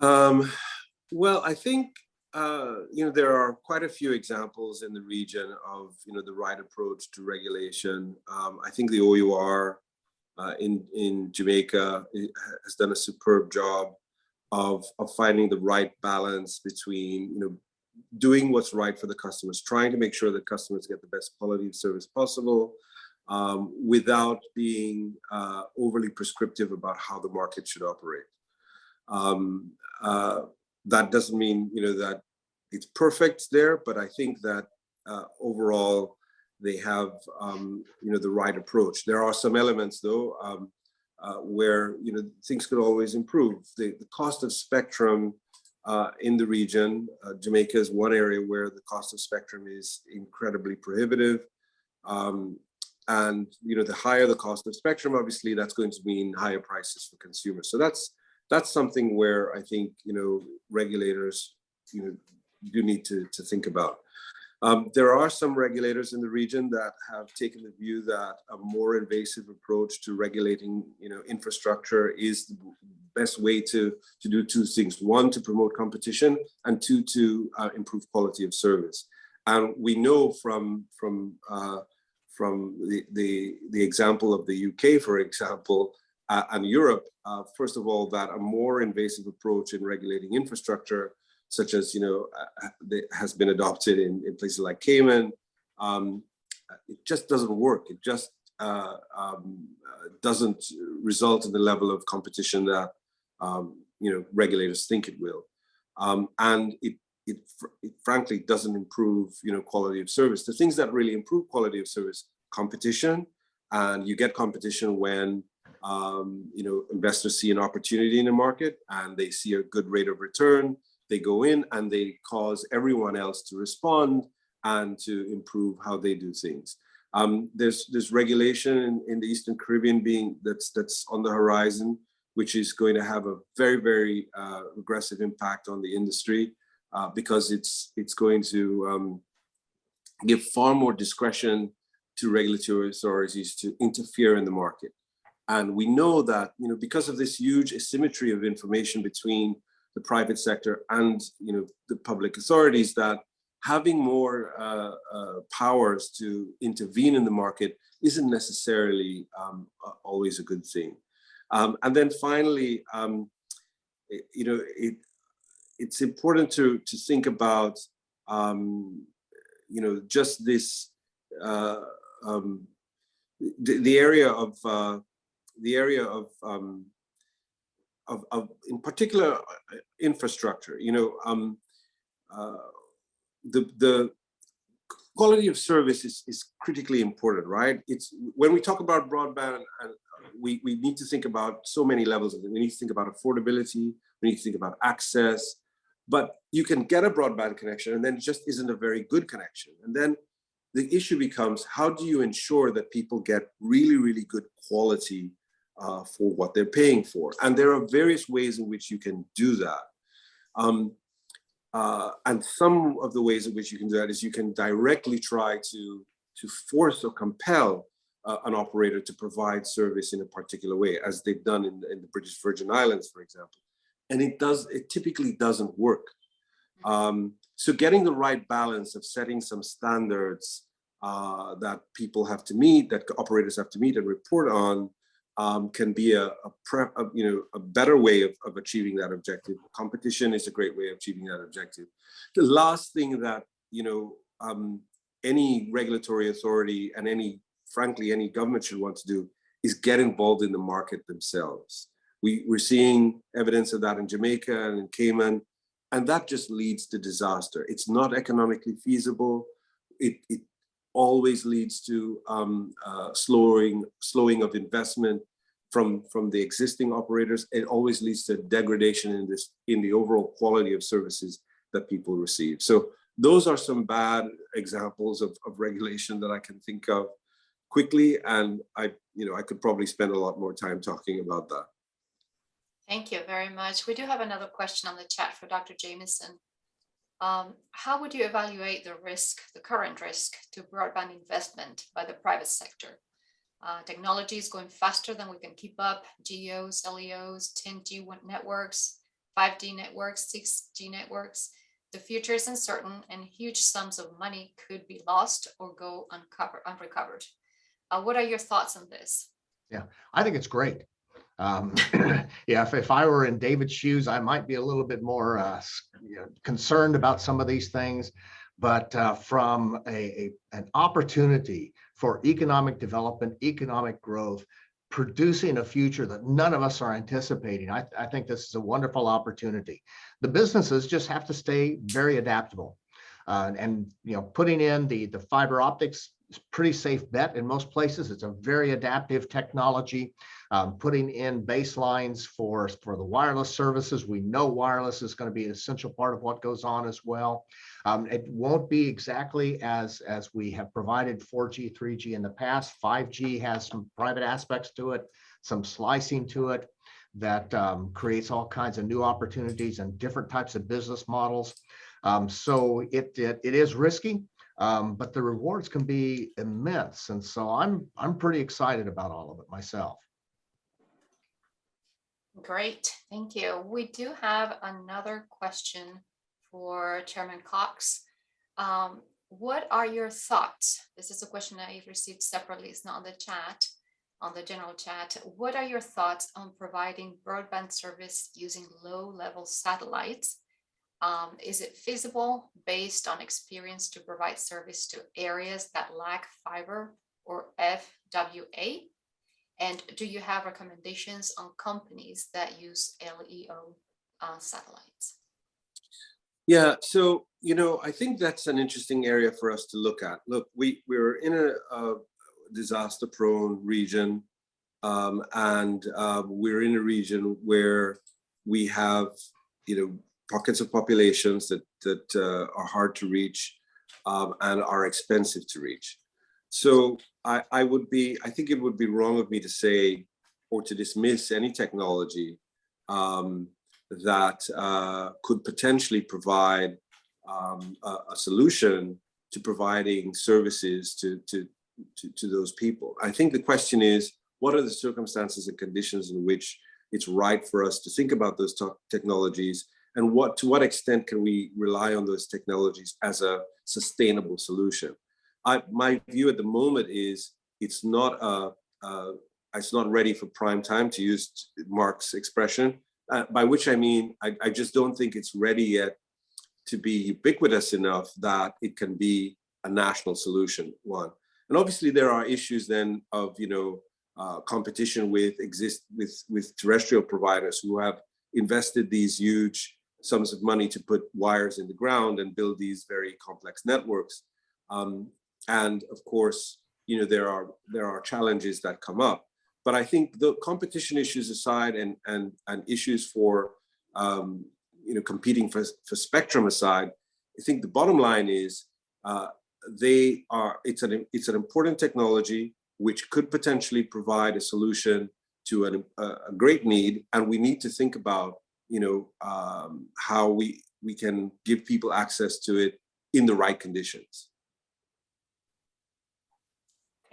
Well, I think there are quite a few examples in the region of the right approach to regulation. I think the OUR in Jamaica has done a superb job of finding the right balance between doing what's right for the customers, trying to make sure that customers get the best quality of service possible, without being overly prescriptive about how the market should operate. That doesn't mean that it's perfect there, but I think that overall they have the right approach. There are some elements though where things could always improve. The cost of spectrum in the region, Jamaica is one area where the cost of spectrum is incredibly prohibitive. And the higher the cost of spectrum, obviously that's going to mean higher prices for consumers. So that's something where I think regulators do need to think about. There are some regulators in the region that have taken the view that a more invasive approach to regulating infrastructure is the best way to do two things: one, to promote competition, and two, to improve quality of service. And we know from the example of the UK, for example, and Europe, first of all, that a more invasive approach in regulating infrastructure, such as has been adopted in places like Cayman, it just doesn't work. It just doesn't result in the level of competition that regulators think it will, and it frankly doesn't improve quality of service. The things that really improve quality of service: competition, and you get competition when investors see an opportunity in the market and they see a good rate of return. They go in and they cause everyone else to respond and to improve how they do things. There's regulation in the Eastern Caribbean that's on the horizon, which is going to have a very, very aggressive impact on the industry, because it's going to give far more discretion to regulatory authorities to interfere in the market. And we know that because of this huge asymmetry of information between the private sector and the public authorities, that having more powers to intervene in the market isn't necessarily always a good thing. And then finally, it's important to think about just this the area of in particular infrastructure. The quality of service is critically important, right? It's when we talk about broadband, and we need to think about so many levels of it. We need to think about affordability. We need to think about access. But you can get a broadband connection and then it just isn't a very good connection. And then the issue becomes, how do you ensure that people get really, really good quality for what they're paying for? And there are various ways in which you can do that. And some of the ways in which you can do that is you can directly try to force or compel an operator to provide service in a particular way, as they've done in the British Virgin Islands, for example. And it typically doesn't work. So getting the right balance of setting some standards that people have to meet, that operators have to meet and report on, can be a better way of achieving that objective. Competition is a great way of achieving that objective. The last thing that any regulatory authority and frankly any government should want to do is get involved in the market themselves. We're seeing evidence of that in Jamaica and in Cayman, and that just leads to disaster. It's not economically feasible. It always leads to slowing of investment from the existing operators. It always leads to degradation in the overall quality of services that people receive. So those are some bad examples of regulation that I can think of quickly, and I could probably spend a lot more time talking about that. Thank you very much. We do have another question on the chat for Dr. Jamieson. How would you evaluate the current risk to broadband investment by the private sector? Technology is going faster than we can keep up. GEOs, LEOs, 10G networks, 5G networks, 6G networks. The future is uncertain and huge sums of money could be lost or go unrecovered. What are your thoughts on this? Yeah, I think it's great. Yeah, if I were in David's shoes, I might be a little bit more concerned about some of these things. But from an opportunity for economic development, economic growth, producing a future that none of us are anticipating, I think this is a wonderful opportunity. The businesses just have to stay very adaptable. And putting in the fiber optics is a pretty safe bet in most places. It's a very adaptive technology. Putting in baselines for the wireless services. We know wireless is going to be an essential part of what goes on as well. It won't be exactly as we have provided 4G, 3G in the past. 5G has some private aspects to it, some slicing to it that creates all kinds of new opportunities and different types of business models. So it is risky, but the rewards can be immense. And so I'm pretty excited about all of it myself. Great, thank you. We do have another question for Chairman Cox. What are your thoughts? This is a question that I've received separately. It's not on the chat, on the general chat. What are your thoughts on providing broadband service using low-level satellites? Is it feasible based on experience to provide service to areas that lack fiber or FWA? And do you have recommendations on companies that use LEO satellites? Yeah, so, I think that's an interesting area for us to look at. Look, we're in a disaster-prone region, and we're in a region where we have, pockets of populations that are hard to reach and are expensive to reach. So I think it would be wrong of me to say or to dismiss any technology that could potentially provide a solution to providing services to those people. I think the question is, what are the circumstances and conditions in which it's right for us to think about those technologies, and to what extent can we rely on those technologies as a sustainable solution? My view at the moment is it's not ready for prime time, to use Mark's expression, by which I mean I just don't think it's ready yet to be ubiquitous enough that it can be a national solution, one. And obviously there are issues then of competition with terrestrial providers who have invested these huge sums of money to put wires in the ground and build these very complex networks. And of course, there are challenges that come up. But I think the competition issues aside and issues for competing for spectrum aside, I think the bottom line is it's an important technology which could potentially provide a solution to a great need, and we need to think about how we can give people access to it in the right conditions.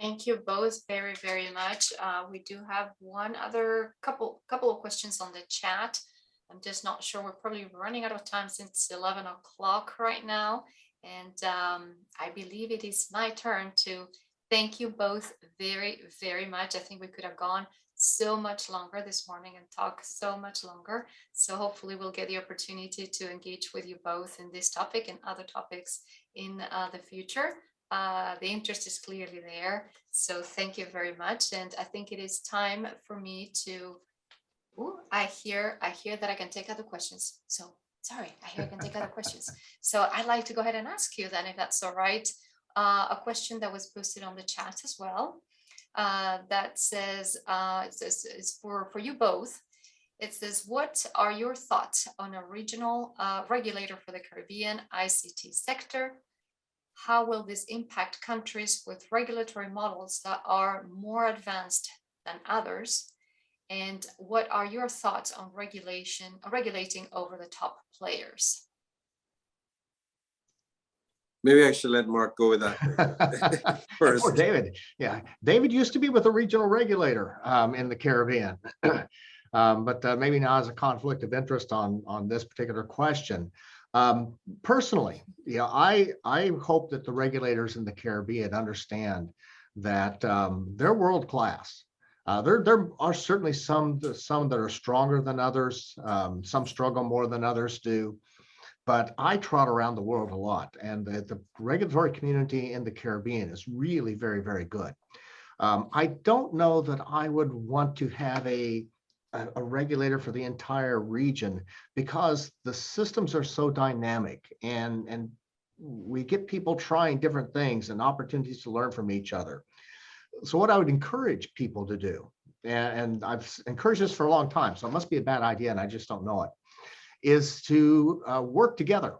Thank you both very, very much. We do have one other couple of questions on the chat. I'm just not sure. We're probably running out of time since it's 11 o'clock right now. And I believe it is my turn to thank you both very, very much. I think we could have gone so much longer this morning and talk so much longer. So hopefully we'll get the opportunity to engage with you both in this topic and other topics in the future. The interest is clearly there. So thank you very much. And I think it is time for me to, I hear that I can take other questions. So sorry, I hear I can take other questions. So I'd like to go ahead and ask you then, if that's all right, a question that was posted on the chat as well. That says, it's for you both. It says, what are your thoughts on a regional regulator for the Caribbean ICT sector? How will this impact countries with regulatory models that are more advanced than others? And what are your thoughts on regulating over the top players? Maybe I should let Mark go with that first. Poor David. Yeah, David used to be with a regional regulator in the Caribbean, but maybe now has a conflict of interest on this particular question. Personally, I hope that the regulators in the Caribbean understand that they're world class. There are certainly some that are stronger than others. Some struggle more than others do. But I trot around the world a lot, and the regulatory community in the Caribbean is really very, very good. I don't know that I would want to have a regulator for the entire region, because the systems are so dynamic, and we get people trying different things and opportunities to learn from each other. So what I would encourage people to do, and I've encouraged this for a long time, so it must be a bad idea and I just don't know it, is to work together,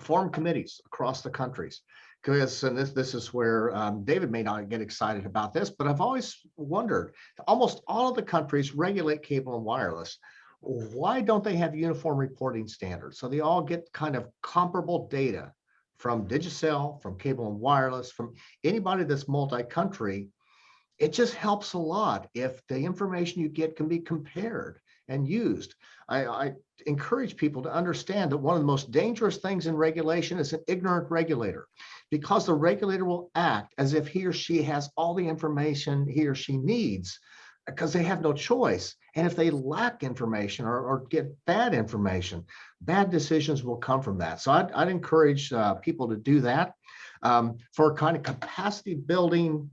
form committees across the countries. Because, and this is where David may not get excited about this, but I've always wondered, almost all of the countries regulate cable and wireless. Why don't they have uniform reporting standards? So they all get kind of comparable data from Digicel, from cable and wireless, from anybody that's multi-country. It just helps a lot if the information you get can be compared and used. I encourage people to understand that one of the most dangerous things in regulation is an ignorant regulator, because the regulator will act as if he or she has all the information he or she needs, because they have no choice. And if they lack information or get bad information, bad decisions will come from that. So I'd encourage people to do that. For kind of capacity building,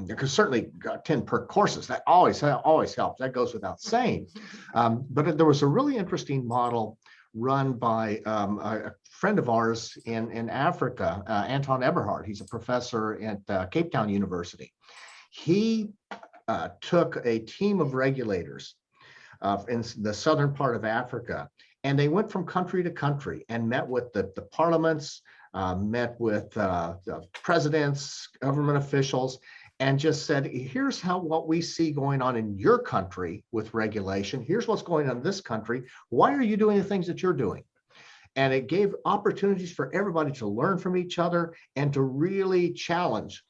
because certainly 10 per courses, that always helps. That goes without saying. But there was a really interesting model run by a friend of ours in Africa, Anton Eberhard. He's a professor at Cape Town University. He took a team of regulators in the southern part of Africa, and they went from country to country and met with the parliaments, met with the presidents, government officials, and just said, here's what we see going on in your country with regulation. Here's what's going on in this country. Why are you doing the things that you're doing? And it gave opportunities for everybody to learn from each other and to really challenge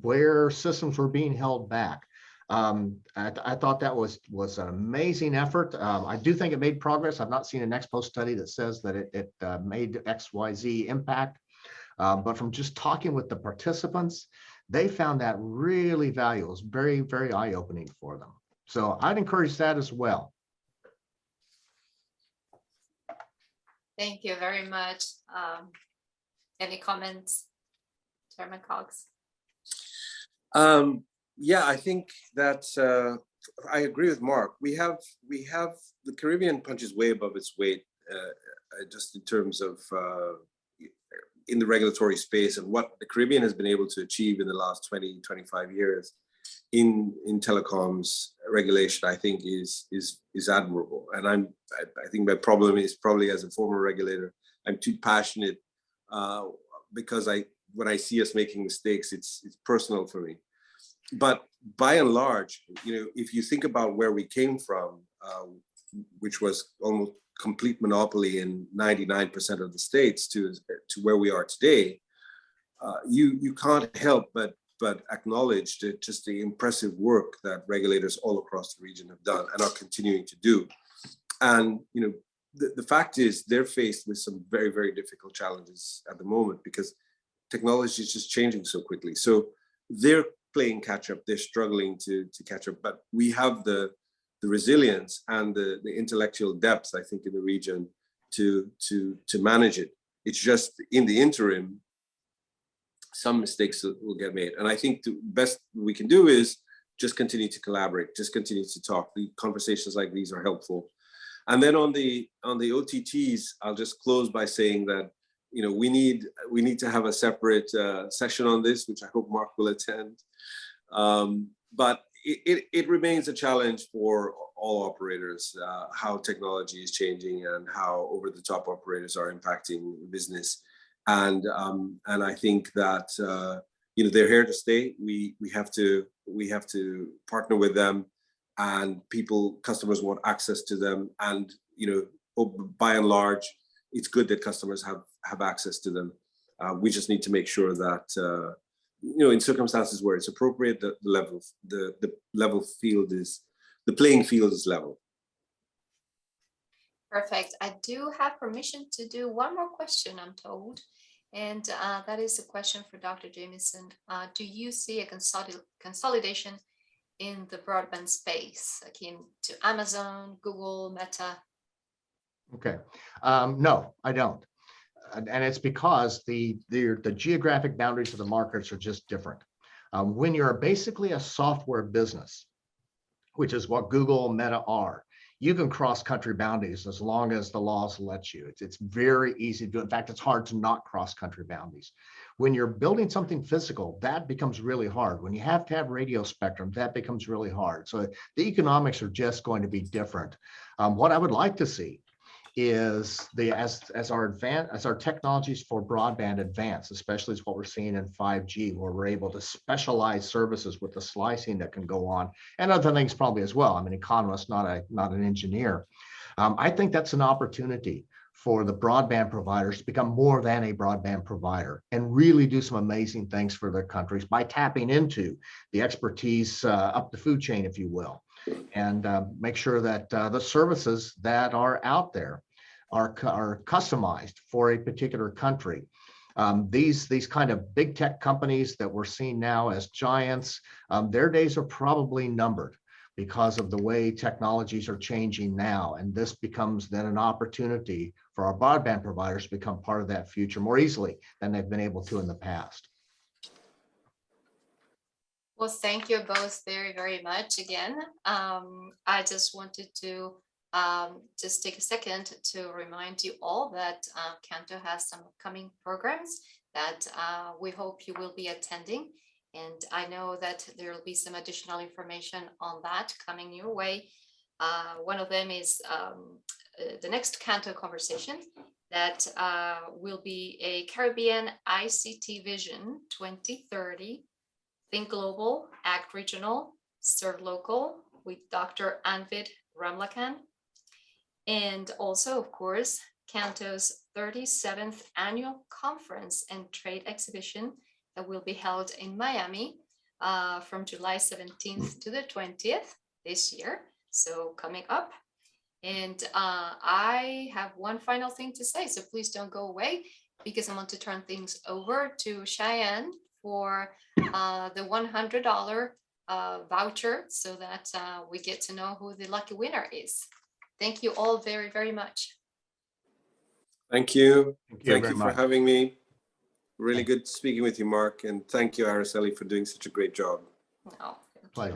where systems were being held back. I thought that was an amazing effort. I do think it made progress. I've not seen an ex post study that says that it made XYZ impact, but from just talking with the participants, they found that really valuable. It was very, very eye-opening for them. So I'd encourage that as well. Thank you very much. Any comments, Chairman Cox? Yeah, I think that I agree with Mark. We have the Caribbean punches way above its weight, just in terms of in the regulatory space, and what the Caribbean has been able to achieve in the last 20, 25 years in telecoms regulation, I think is admirable. And I think my problem is probably, as a former regulator, I'm too passionate because when I see us making mistakes, it's personal for me. But by and large, if you think about where we came from, which was almost complete monopoly in 99% of the states, to where we are today, you can't help but but acknowledge just the impressive work that regulators all across the region have done and are continuing to do. And the fact is they're faced with some very, very difficult challenges at the moment because technology is just changing so quickly. So they're playing catch up, they're struggling to catch up, but we have the resilience and the intellectual depth, I think, in the region to manage it. It's just in the interim, some mistakes will get made. And I think the best we can do is just continue to collaborate, just continue to talk. The conversations like these are helpful. And then on the OTTs, I'll just close by saying that we need to have a separate session on this, which I hope Mark will attend. But it remains a challenge for all operators, how technology is changing and how over-the-top operators are impacting business. And I think that they're here to stay. We have to partner with them, and customers want access to them. And by and large, it's good that customers have access to them. We just need to make sure that in circumstances where it's appropriate, the playing field is level. Perfect. I do have permission to do one more question, I'm told. And that is a question for Dr. Jamieson. Do you see a consolidation in the broadband space, akin to Amazon, Google, Meta? Okay. No, I don't. And it's because the geographic boundaries of the markets are just different. When you're basically a software business, which is what Google and Meta are, you can cross country boundaries as long as the laws let you. It's very easy to do. In fact, it's hard to not cross country boundaries. When you're building something physical, that becomes really hard. When you have to have radio spectrum, that becomes really hard. So the economics are just going to be different. What I would like to see is as our technologies for broadband advance, especially as what we're seeing in 5G, where we're able to specialize services with the slicing that can go on, and other things probably as well. I'm an economist, not an engineer. I think that's an opportunity for the broadband providers to become more than a broadband provider and really do some amazing things for their countries by tapping into the expertise up the food chain, if you will, and make sure that the services that are out there are customized for a particular country. These kind of big tech companies that we're seeing now as giants, their days are probably numbered because of the way technologies are changing now. And this becomes then an opportunity for our broadband providers to become part of that future more easily than they've been able to in the past. Well, thank you both very, very much again. I just wanted to just take a second to remind you all that CANTO has some upcoming programs that we hope you will be attending. And I know that there will be some additional information on that coming your way. One of them is the next CANTO conversation that will be a Caribbean ICT Vision 2030. Think Global, Act Regional, Serve Local with Dr. Anvid Ramlakan. And also, of course, CANTO's 37th Annual Conference and Trade Exhibition that will be held in Miami from July 17th to the 20th this year. So coming up. And I have one final thing to say, so please don't go away because I want to turn things over to Cheyenne for the $100 voucher so that we get to know who the lucky winner is. Thank you all very, very much. Thank you. Thank you for having me. Really good speaking with you, Mark. And thank you, Araceli, for doing such a great job. Oh, Pleasure.